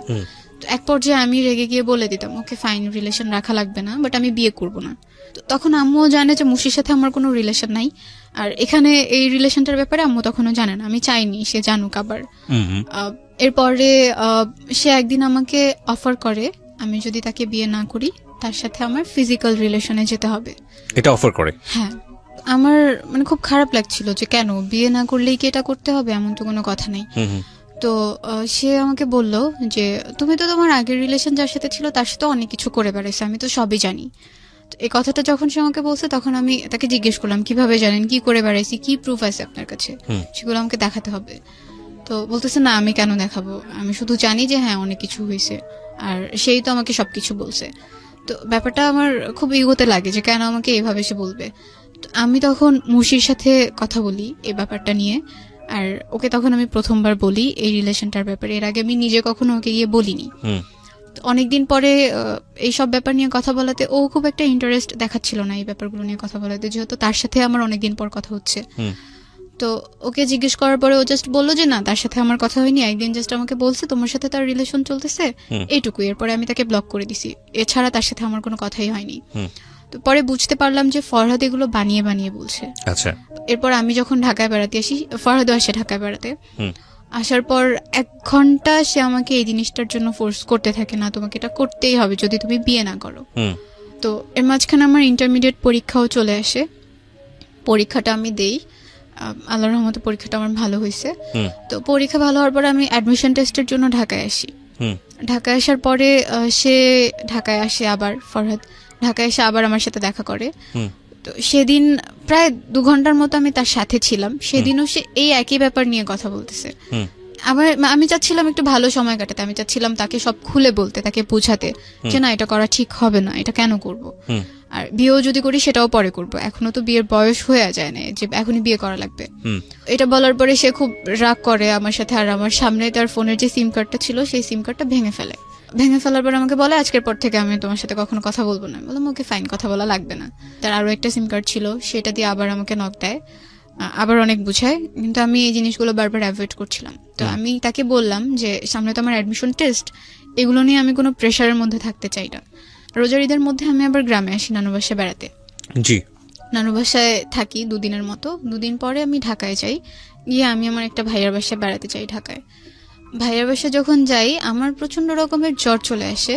তো এক পর্যায়ে আমি রেগে গিয়ে বলে দিতাম ওকে ফাইন, রিলেশন রাখা লাগবে না, বাট আমি বিয়ে করব না। তো তখন আম্মুও জানে যে মুশির সাথে আমার কোনো রিলেশন নাই, আর এখানে এই রিলেশনটার ব্যাপারে আম্মু তখনও জানে না, আমি চাইনি সে জানুক আবার। এরপরে সে একদিন আমাকে অফার করে আমি যদি তাকে বিয়ে না করি তার সাথে আমার ফিজিক্যাল রিলেশনে যেতে হবে। এটা অফার করে? হ্যাঁ, আমার মানে খুব খারাপ লাগছিল যে কেন বিয়ে না করলেই কি এটা করতে হবে, এমন তো কোনো কথা নেই। তো সে আমাকে বলল যে তুমি তো তোমার আগের রিলেশন যার সাথে ছিল তার সাথে অনেক কিছু করে বেড়াইছো, আমি তো সবই জানি। তো এই কথাটা যখন সে আমাকে বলছে তখন আমি তাকে জিজ্ঞেস করলাম কিভাবে জানেন, কি করে বেড়াইছি, কি প্রুফ আছে আপনার কাছে, সেগুলো আমাকে দেখাতে হবে। তো বলতেছে না আমি কেন দেখাবো, আমি শুধু জানি যে হ্যাঁ অনেক কিছু হয়েছে, আর সেই তো আমাকে সবকিছু বলছে। তো ব্যাপারটা আমার খুব ইগোতে লাগে যে কেন আমাকে এইভাবে সে বলবে। তো আমি তখন মুশির সাথে কথা বলি এই ব্যাপারটা নিয়ে, আর ওকে তখন আমি প্রথমবার বলি এই রিলেশনটার ব্যাপারে, এর আগে আমি নিজে কখনো ওকে গিয়ে বলিনি। অনেকদিন পরে এইসব ব্যাপার নিয়ে কথা বলাতে ও খুব একটা ইন্টারেস্ট দেখাচ্ছিল না এই ব্যাপারগুলো নিয়ে কথা বলাতে, যেহেতু তার সাথে আমার অনেকদিন পর কথা হচ্ছে। তো ওকে জিজ্ঞেস করার পরে ও জাস্ট বললো যে না তার সাথে আমার কথা হয়নি, একদিন জাস্ট আমাকে বলছে তোমার সাথে তার রিলেশন চলতেছে, এইটুকু। এরপরে আমি তাকে ব্লক করে দিছি, এছাড়া তার সাথে আমার কোনো কথাই হয়নি। তো পরে বুঝতে পারলাম যে ফরহাদ এগুলো বানিয়ে বানিয়ে বলছে। আচ্ছা। এরপর আমি যখন ঢাকায় বেড়াতে আসি, ফরহাদও আসে ঢাকায় বেড়াতে, আসার পর 1 ঘন্টা সে আমাকে এই জিনিসটার জন্য ফোর্স করতে থাকে, না তোমাকে এটা করতেই হবে যদি তুমি বিয়ে না করো। তো এর মাঝখানে আমার ইন্টারমিডিয়েট পরীক্ষাও চলে আসে, পরীক্ষাটা আমি দেই, আল্লাহর রহমতে পরীক্ষাটা আমার ভালো হয়েছে। তো পরীক্ষা ভালো হওয়ার পরে আমি অ্যাডমিশন টেস্টের জন্য ঢাকায় আসি। ঢাকায় আসার পরে সে ঢাকায় আসে, আবার ফরহাদ ঢাকায় এসে আবার আমার সাথে দেখা করে। তো সেদিন প্রায় 2 ঘন্টার মতো আমি তার সাথে ছিলাম, সেদিনও সে এই একই ব্যাপার নিয়ে কথা বলতেছে। আমি চাচ্ছিলাম একটু ভালো সময় কাটাতে, আমি চাচ্ছিলাম তাকে সব খুলে বলতে, তাকে বোঝাতে যে না এটা করা ঠিক হবে না, এটা কেন করব, আর বিয়েও যদি করি সেটাও পরে করব, এখনো তো বিয়ের বয়স হয়ে যায় না যে এখনই বিয়ে করা লাগবে। এটা বলার পরে সে খুব রাগ করে আমার সাথে, আর আমার সামনে তার ফোনের যে সিম কার্ডটা ছিল সেই সিম কার্ডটা ভেঙে ফেলার পর আমাকে বলে আজকের পর থেকে আমি তোমার সাথে কখনো কথা বলবো না। বললাম ওকে ফাইন, কথা বলা লাগবে না। তার আরো একটা সিম কার্ড ছিল, সেটা দিয়ে আবার আমাকে নক দেয়, আবার অনেক বুঝায়, কিন্তু আমি এই জিনিসগুলো বারবার অ্যাভয়েড করছিলাম। তো আমি তাকে বললাম যে সামনে তো আমার অ্যাডমিশন টেস্ট, এগুলো নিয়ে আমি কোনো প্রেশারের মধ্যে থাকতে চাই না। রোজার ঈদের মধ্যে আমি আবার গ্রামে আসি নানু বাসায় বেড়াতে। জি। নানু বাসায় থাকি 2 দিনের মতো, 2 দিন পরে আমি ঢাকায় যাই, গিয়ে আমি আমার একটা ভাইয়ার বাসায় বেড়াতে চাই ঢাকায়। ভাইয়ার বাসায় যখন যাই আমার প্রচন্ড রকমের জ্বর চলে আসে,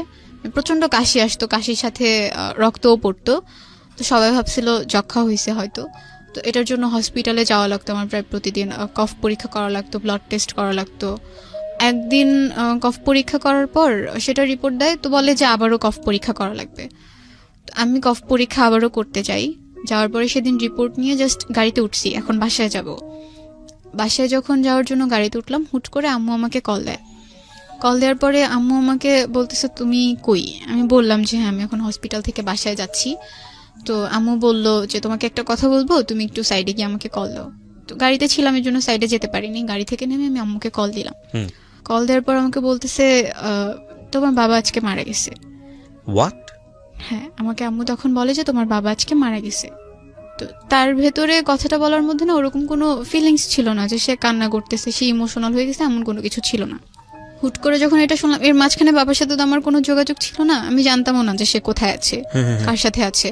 প্রচন্ড কাশি আসতো, কাশির সাথে রক্তও পড়তো। তো সবাই ভাবছিল যক্ষা হয়েছে হয়তো। তো এটার জন্য হসপিটালে যাওয়া লাগতো আমার প্রায় প্রতিদিন, কফ পরীক্ষা করা লাগতো, ব্লাড টেস্ট করা লাগতো। একদিন কফ পরীক্ষা করার পর সেটা রিপোর্ট দেয়, তো বলে যে আবারও কফ পরীক্ষা করা লাগবে। আমি কফ পরীক্ষা আবারও করতে যাই, যাওয়ার পরে সেদিন রিপোর্ট নিয়ে জাস্ট গাড়িতে উঠছি, এখন বাসায় যাব। বাসায় যখন যাওয়ার জন্য গাড়িতে উঠলাম, হুট করে আম্মু আমাকে কল দেওয়ার পরে আম্মু আমাকে বলতেছে তুমি কই। আমি বললাম যে হ্যাঁ আমি এখন হসপিটাল থেকে বাসায় যাচ্ছি। তো আম্মু বলল যে তোমাকে একটা কথা বলবো, তুমি একটু সাইডে গিয়ে আমাকে কল দাও। তো গাড়িতে ছিলাম এই জন্য সাইডে যেতে পারিনি, গাড়ি থেকে নেমে আমি আম্মুকে কল দিলাম। কল দেওয়ার পর আমাকে বলতেছে তোমার বাবা আজকে মারা গেছে। হোয়াট? হ্যাঁ, আমাকে আম্মু তখন বলে যে তোমার বাবা আজকে মারা গেছে। তো তার ভেতরে কথাটা বলার মধ্যে না ওরকম কোনো ফিলিংস ছিল না যে সে কান্না করতেছে, সে ইমোশনাল হয়ে গেছে, এমন কোনো কিছু ছিল না। হুট করে যখন এটা শুনলাম, এর মাঝখানে বাবার সাথে তো আমার কোনো যোগাযোগ ছিল না, আমি জানতামও না যে সে কোথায় আছে, কার সাথে আছে।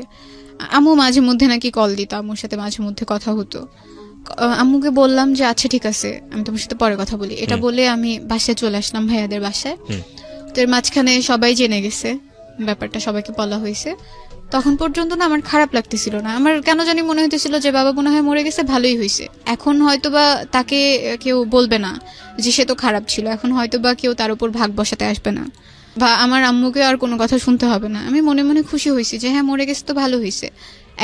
আম্মু মাঝে মধ্যে নাকি কল দিত, আম্মুর সাথে মাঝে মধ্যে কথা হতো। আম্মুকে বললাম যে আচ্ছা ঠিক আছে আমি তোমার সাথে পরে কথা বলি, এটা বলে আমি বাসায় চলে আসলাম, ভাইয়াদের বাসায়। তো এর মাঝখানে সবাই জেনে গেছে ব্যাপারটা, সবাইকে বলা হয়েছে। তখন পর্যন্ত না আমার খারাপ লাগতেছিল না, আমার কেন জানি মনে হইতেছিল যে বাবা মনে হয় মরে গেছে, ভালোই হয়েছে। এখন হয়তো বা তাকে কেউ বলবে না যে সে তো খারাপ ছিল, এখন হয়তো বা কেউ তার উপর ভাগ বসাতে আসবে না, বা আমার আম্মুকে আর কোনো কথা শুনতে হবে না। আমি মনে মনে খুশি হয়েছি যে হ্যাঁ মরে গেছে তো ভালো হয়েছে।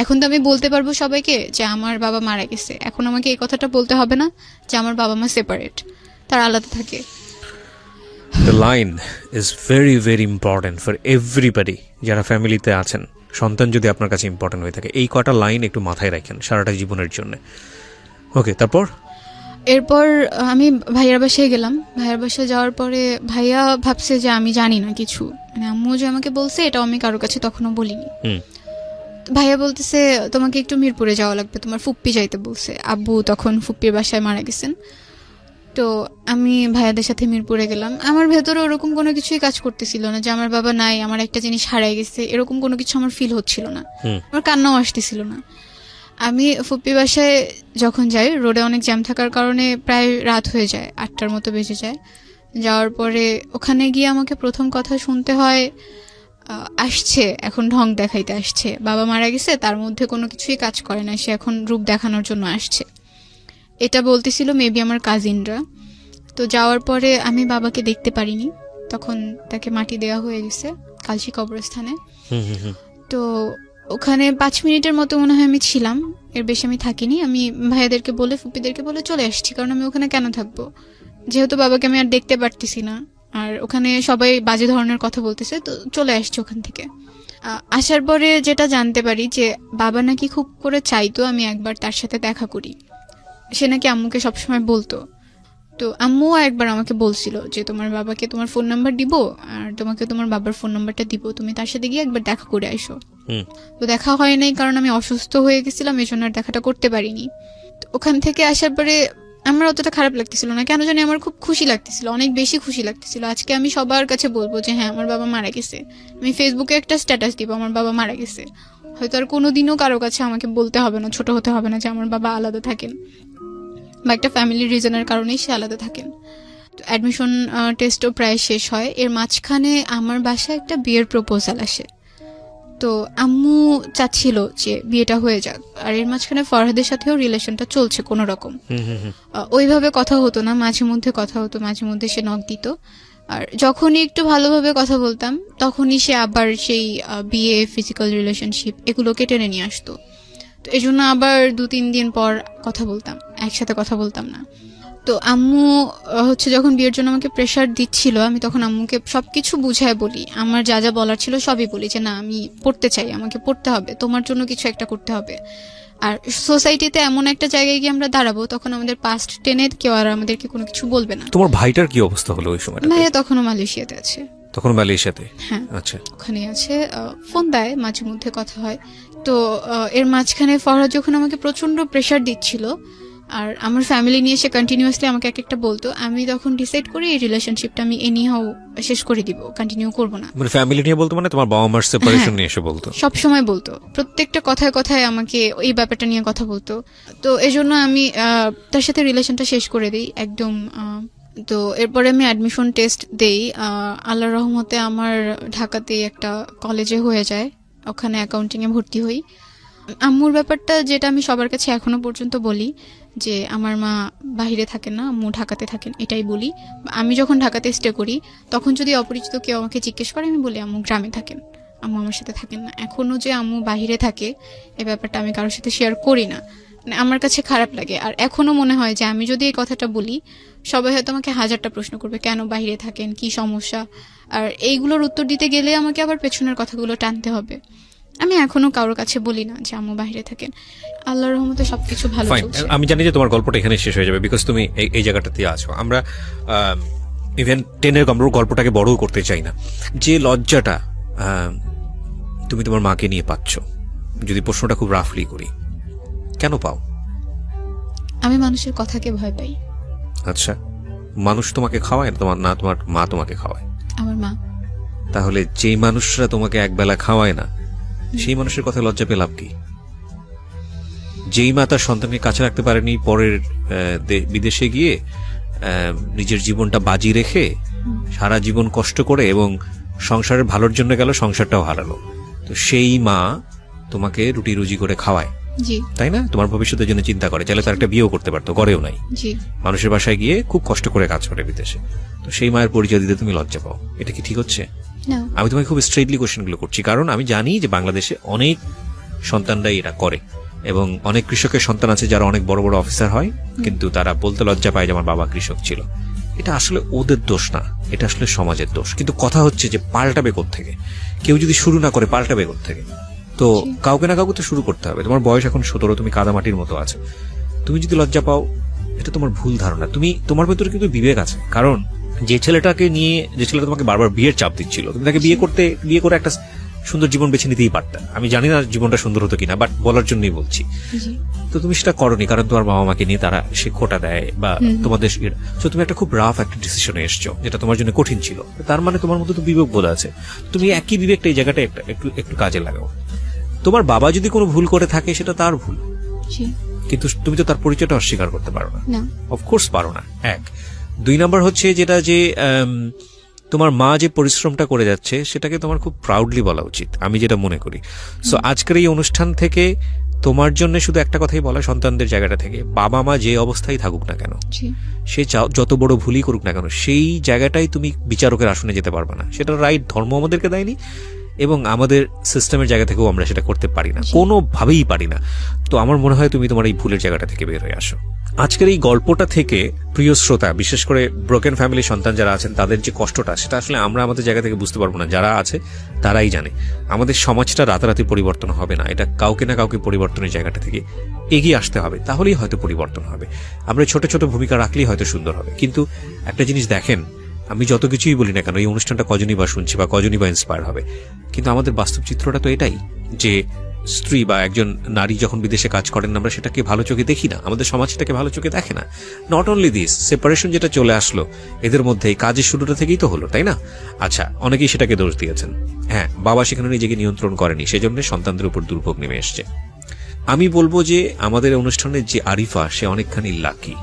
এখন তো আমি বলতে পারবো সবাইকে যে আমার বাবা মারা গেছে, এখন আমাকে এই কথাটা বলতে হবে না যে আমার বাবা মা সেপারেট, তারা আলাদা থাকে। The line is very very important for everybody যারা ফ্যামিলিতে আছেন। সন্তান যদি আপনার কাছে ইম্পর্টেন্ট হয়ে থাকে, এই কটা লাইন একটু মাথায় রাখেন সারাটা জীবনের জন্য। ওকে, এরপর আমি ভাইয়ার বাসায় গেলাম। ভাইয়ার বাসায় যাওয়ার পরে ভাইয়া ভাবছে যে আমি জানি না কিছু, মানে আম্মু যে আমাকে বলছে এটাও আমি কারোর কাছে তখনও বলিনি। ভাইয়া বলতেছে তোমাকে একটু মিরপুরে যাওয়া লাগবে, তোমার ফুপ্পি যাইতে বলছে। আব্বু তখন ফুপ্পির বাসায় মারা গেছেন। তো আমি ভাইয়াদের সাথে মিরপুরে গেলাম। আমার ভেতরে ওরকম কোনো কিছুই কাজ করতেছিল না যে আমার বাবা নাই, আমার একটা জিনিস হারাই গেছে, এরকম কোনো কিছু আমার ফিল হচ্ছিল না। আমার কান্নাও আসতেছিল না। আমি ফুপ্পি বাসায় যখন যাই, রোডে অনেক জ্যাম থাকার কারণে প্রায় রাত হয়ে যায়, 8টার মতো বেজে যায়। যাওয়ার পরে ওখানে গিয়ে আমাকে প্রথম কথা শুনতে হয়, আসছে এখন ঢং দেখাইতে আসছে, বাবা মারা গেছে, তার মধ্যে কোনো কিছুই কাজ করে না, সে এখন রূপ দেখানোর জন্য আসছে, এটা বলতেছিল মেবি আমার কাজিনরা। তো যাওয়ার পরে আমি বাবাকে দেখতে পারিনি, তখন তাকে মাটি দেওয়া হয়ে গেছে কালশি কবরস্থানে। তো ওখানে 5 মিনিটের মতো মনে হয় আমি ছিলাম, এর বেশি আমি থাকিনি। আমি ভাইয়াদেরকে বলে ফুপিদেরকে বলে চলে আসছি, কারণ আমি ওখানে কেন থাকবো, যেহেতু বাবাকে আমি আর দেখতে পারতেছি না, আর ওখানে সবাই বাজে ধরনের কথা বলতেছে, তো চলে আসছি ওখান থেকে। আসার পরে যেটা জানতে পারি যে বাবা নাকি খুব করে চাইতো আমি একবার তার সাথে দেখা করি, সে নাকি আম্মুকে সবসময় বলতো। তো আম্মুও একবার আমাকে বলছিল যে তোমার বাবাকে তোমার ফোন নাম্বার দিব, আর তোমাকে তোমার বাবার ফোন নাম্বারটা দিব, তুমি তার সাথে গিয়ে একবার দেখা করে আইসো। তো দেখা হয় নাই, কারণ আমি অসুস্থ হয়ে গেছিলাম, এই জন্য আর দেখাটা করতে পারিনি। ওখান থেকে আসার পরে আমার অতটা খারাপ লাগতেছিল না, কেন জানি আমার খুব খুশি লাগতেছিল, অনেক বেশি খুশি লাগতেছিল। আজকে আমি সবার কাছে বলবো যে হ্যাঁ আমার বাবা মারা গেছে, আমি ফেসবুকে একটা স্ট্যাটাস দিব আমার বাবা মারা গেছে। হয়তো আর কোনোদিনও কারো কাছে আমাকে বলতে হবে না, ছোট হতে হবে না যে আমার বাবা আলাদা থাকেন, বা একটা ফ্যামিলি রিজনের কারণেই সে আলাদা থাকেন। তো অ্যাডমিশন টেস্টও প্রায় শেষ হয়, এর মাঝখানে আমার বাসায় একটা বিয়ের প্রপোজাল আসে। তো আম্মু চাচ্ছিল যে বিয়েটা হয়ে যাক, আর এর মাঝখানে ফরহাদের সাথেও রিলেশনটা চলছে কোনো রকম। ওইভাবে কথা হতো না, মাঝে মধ্যে কথা হতো, মাঝে মধ্যে সে নক দিত, আর যখনই একটু ভালোভাবে কথা বলতাম তখনই সে আবার সেই বিয়ে, ফিজিক্যাল রিলেশনশিপ এগুলোকে টেনে নিয়ে আসতো। তো এই জন্য আবার 2-3 দিন পর কথা বলতাম, একসাথে কথা বলতাম না। তো আম্মু হচ্ছে যখন বিয়ের জন্য আমাকে প্রেশার দিচ্ছিল, আমি তখন আম্মুকে সবকিছু বুঝায় বলি, আমার যা যা বলার ছিল সবই বলি, যে না আমি পড়তে চাই, আমাকে পড়তে হবে, তোমার জন্য কিছু একটা করতে হবে। আর সোসাইটিতে এমন একটা জায়গায় গিয়ে আমরা দাঁড়াবো, তখন আমাদের পাস্ট টেনে কেউ আর আমাদেরকে কোনো কিছু বলবে না। তোমার ভাইটার কি অবস্থা হলো ওই সময়? ভাইয়া তখনও মালয়েশিয়াতে আছে। তখন মালয়েশিয়াতে? হ্যাঁ, আচ্ছা, ওখানে আছে, ফোন দেয়, মাঝে মধ্যে কথা হয়। তো এর মাঝখানে ফরহাদ যখন আমাকে প্রচন্ড প্রেশার দিচ্ছিল, আর আমার ফ্যামিলি নিয়ে সে কন্টিনিউয়াসলি আমাকে একটা বলতো, আমি তখন ডিসাইড করি এই রিলেশনশিপটা আমি এনিহাও শেষ করে দিব, কন্টিনিউ করব না। মানে ফ্যামিলি নিয়ে বলতো, মানে তোমার বাবা মার সেপারেশন নিয়ে এসে বলতো? সব সময় বলতো, প্রত্যেকটা কথায় কথায় আমাকে এই ব্যাপারটা নিয়ে কথা বলতো। তো এজন্য আমি তার সাথে রিলেশনটা শেষ করে দিই একদম। তো এরপরে আমি অ্যাডমিশন টেস্ট দেই, আল্লাহর রহমতে আমার ঢাকাতে একটা কলেজে হয়ে যায়, ওখানে অ্যাকাউন্টিং এ ভর্তি হই। আম্মুর ব্যাপারটা যেটা আমি সবার কাছে এখনো পর্যন্ত বলি, যে আমার মা বাইরে থাকেন না, আম্মু ঢাকাতে থাকেন, এটাই বলি। আমি যখন ঢাকাতে স্টে করি তখন যদি অপরিচিত কেউ আমাকে জিজ্ঞেস করে, আমি বলি আম্মু গ্রামে থাকেন, আম্মু আমার সাথে থাকেন না। এখনো যে আম্মু বাইরে থাকে এই ব্যাপারটা আমি কারোর সাথে শেয়ার করি না, মানে আমার কাছে খারাপ লাগে। আর এখনো মনে হয় যে আমি যদি এই কথাটা বলি, সবাই হয়তো আমাকে 1000টা প্রশ্ন করবে, কেন বাইরে থাকেন, কি সমস্যা। আর এইগুলোর উত্তর দিতে গেলে আমাকে আবার পেছনের কথাগুলো টানতে হবে। আমি এখনো কারোর কাছে বলি না যে আম্মু বাইরে থাকেন। আল্লাহর রহমতে সবকিছু ভালো চলছে। আমি জানি যে তোমার গল্পটা এখানে শেষ হয়ে যাবে, বিকজ তুমি এই জায়গাটাতে আছো। আমরা ইভেন 10-এর গল্পটাকে বড়ও করতে চাই না। যে লজ্জাটা তুমি তোমার মাকে নিয়ে পাচ্ছ, যদি প্রশ্নটা খুব রাফলি করি, কেন পাও? আমি মানুষের কথাকে ভয় পাই। আচ্ছা, মানুষ তোমাকে খাওয়ায় না, তোমার মা তোমাকে খাওয়ায়? আমার মা। তাহলে যেই মানুষরা তোমাকে একবেলা খাওয়ায় না, সেই মানুষের কথা লজ্জা পেয়ে লাভ কি? যেই মা তার সন্তানকে কাছে রাখতে পারেনি, পরের বিদেশে গিয়ে নিজের জীবনটা বাজি রেখে সারা জীবন কষ্ট করে এবং সংসারের ভালোর জন্য গেল, সংসারটাও হারালো, তো সেই মা তোমাকে রুটি রুজি করে খাওয়ায়, তাই না? তোমার ভবিষ্যতের জন্য চিন্তা করে, চাইলে তার একটা বিয়েও করতে পারতো, করেও নাই। মানুষের বাসায় গিয়ে খুব কষ্ট করে কাজ করে বিদেশে, তো সেই মায়ের পরিচয় দিতে তুমি লজ্জা পাও, এটা কি ঠিক হচ্ছে? আমি তোমাকে খুব স্ট্রেটলি কোশ্চেনগুলো করছি, কারণ আমি জানি যে বাংলাদেশে অনেক সন্তানরাই এটা করে, এবং অনেক কৃষকের সন্তান আছে যারা অনেক বড় বড় অফিসার হয়, কিন্তু তারা বলতে লজ্জা পায় যে আমার বাবা কৃষক ছিল। এটা আসলে ওদের দোষ না, এটা আসলে সমাজের দোষ। কিন্তু কথা হচ্ছে যে পাল্টাবে কোত্থেকে? কেউ যদি শুরু না করে, পাল্টাবে কোত্থেকে? তো কাউকে না কাউকে তো শুরু করতে হবে। তোমার বয়স এখন 17, তুমি কাদামাটির মতো আছো। তুমি যদি লজ্জা পাও, এটা তোমার ভুল ধারণা। তোমার ভেতরে কিন্তু বিবেক আছে, কারণ যে ছেলেটা তোমাকে বারবার বিয়ের চাপ দিচ্ছিল, তুমি তাকে বিয়ে করে একটা সুন্দর জীবন বেছে নিতেই পারতা। আমি জানি না জীবনটা সুন্দর হতো কিনা, বাট বলার জন্যই বলছি। জি তো তুমি সেটা করনি, কারণ তোমার বাবা মাকে নিয়ে তারা সে খোটা দেয় বা তোমাদের তো তুমি একটা খুব রাফ একটা ডিসিশনে এসছো, যেটা তোমার জন্য কঠিন ছিল। তার মানে তোমার মধ্যে তো বিবেক বোধ আছে, তুমি একই বিবেকটা এই জায়গাটা একটু একটু কাজে লাগাও। তোমার বাবা যদি কোনো ভুল করে থাকে সেটা তার ভুল, জি কিন্তু তুমি তো তার পরিচয়টা অস্বীকার করতে পারো না, না অফকোর্স পারো না। এক, 2 নাম্বার হচ্ছে যেটা যে তোমার মা যে পরিশ্রমটা করে যাচ্ছে সেটাকে তোমার খুব প্রাউডলি বলা উচিত, আমি যেটা মনে করি। সো আজকের এই অনুষ্ঠান থেকে তোমার জন্য শুধু একটা কথাই বলা, সন্তানদের জায়গাটা থেকে, বাবা মা যে অবস্থায় থাকুক না কেন, জি সে যত বড় ভুলই করুক না কেন, সেই জায়গাটাই তুমি বিচারকের আসনে যেতে পারবে না। সেটা রাইট ধর্ম আমাদেরকে দেয়নি, এবং আমাদের সিস্টেমের জায়গা থেকেও আমরা সেটা করতে পারি না, কোনোভাবেই পারি না। তো আমার মনে হয় তুমি তোমার এই ভুলের জায়গাটা থেকে বের হয়ে আসো। আজকের এই গল্পটা থেকে প্রিয় শ্রোতা, বিশেষ করে ব্রোকেন ফ্যামিলি সন্তান যারা আছেন, তাদের যে কষ্টটা, সেটা আসলে আমরা আমাদের জায়গা থেকে বুঝতে পারবো না, যারা আছে তারাই জানে। আমাদের সমাজটা রাতারাতি পরিবর্তন হবে না, এটা কাউকে না কাউকে পরিবর্তনের জায়গাটা থেকে এগিয়ে আসতে হবে, তাহলেই হয়তো পরিবর্তন হবে। আমরা ছোট ছোট ভূমিকা রাখলেই হয়তো সুন্দর হবে। কিন্তু একটা জিনিস দেখেন, আমি যত কিছুই বলি না কেন, এই অনুষ্ঠানটা কজনই বা শুনছি বা কজনই বা ইন্সপায়ার হবে, কিন্তু আমাদের বাস্তব চিত্রটা তো এটাই যে স্ত্রী বা একজন নারী যখন বিদেশে কাজ করেন, আমরা সেটাকে ভালো চোখে দেখি না, আমাদের সমাজ সেটাকে ভালো চোখে দেখে না। নট অনলি দিস, সেপারেশন যেটা চলে আসলো এদের মধ্যে, এই কাজের শুরুটা থেকেই তো হলো, তাই না? আচ্ছা, অনেকেই সেটাকে দোষ দিয়েছেন। হ্যাঁ, বাবা সেখানে নিজেকে নিয়ন্ত্রণ করেনি, সেজন্য সন্তানদের উপর দুর্ভোগ নেমে এসছে। আমি বলবো যে আমাদের অনুষ্ঠানের যে আরিফা, সে অনেকখানি লাকি।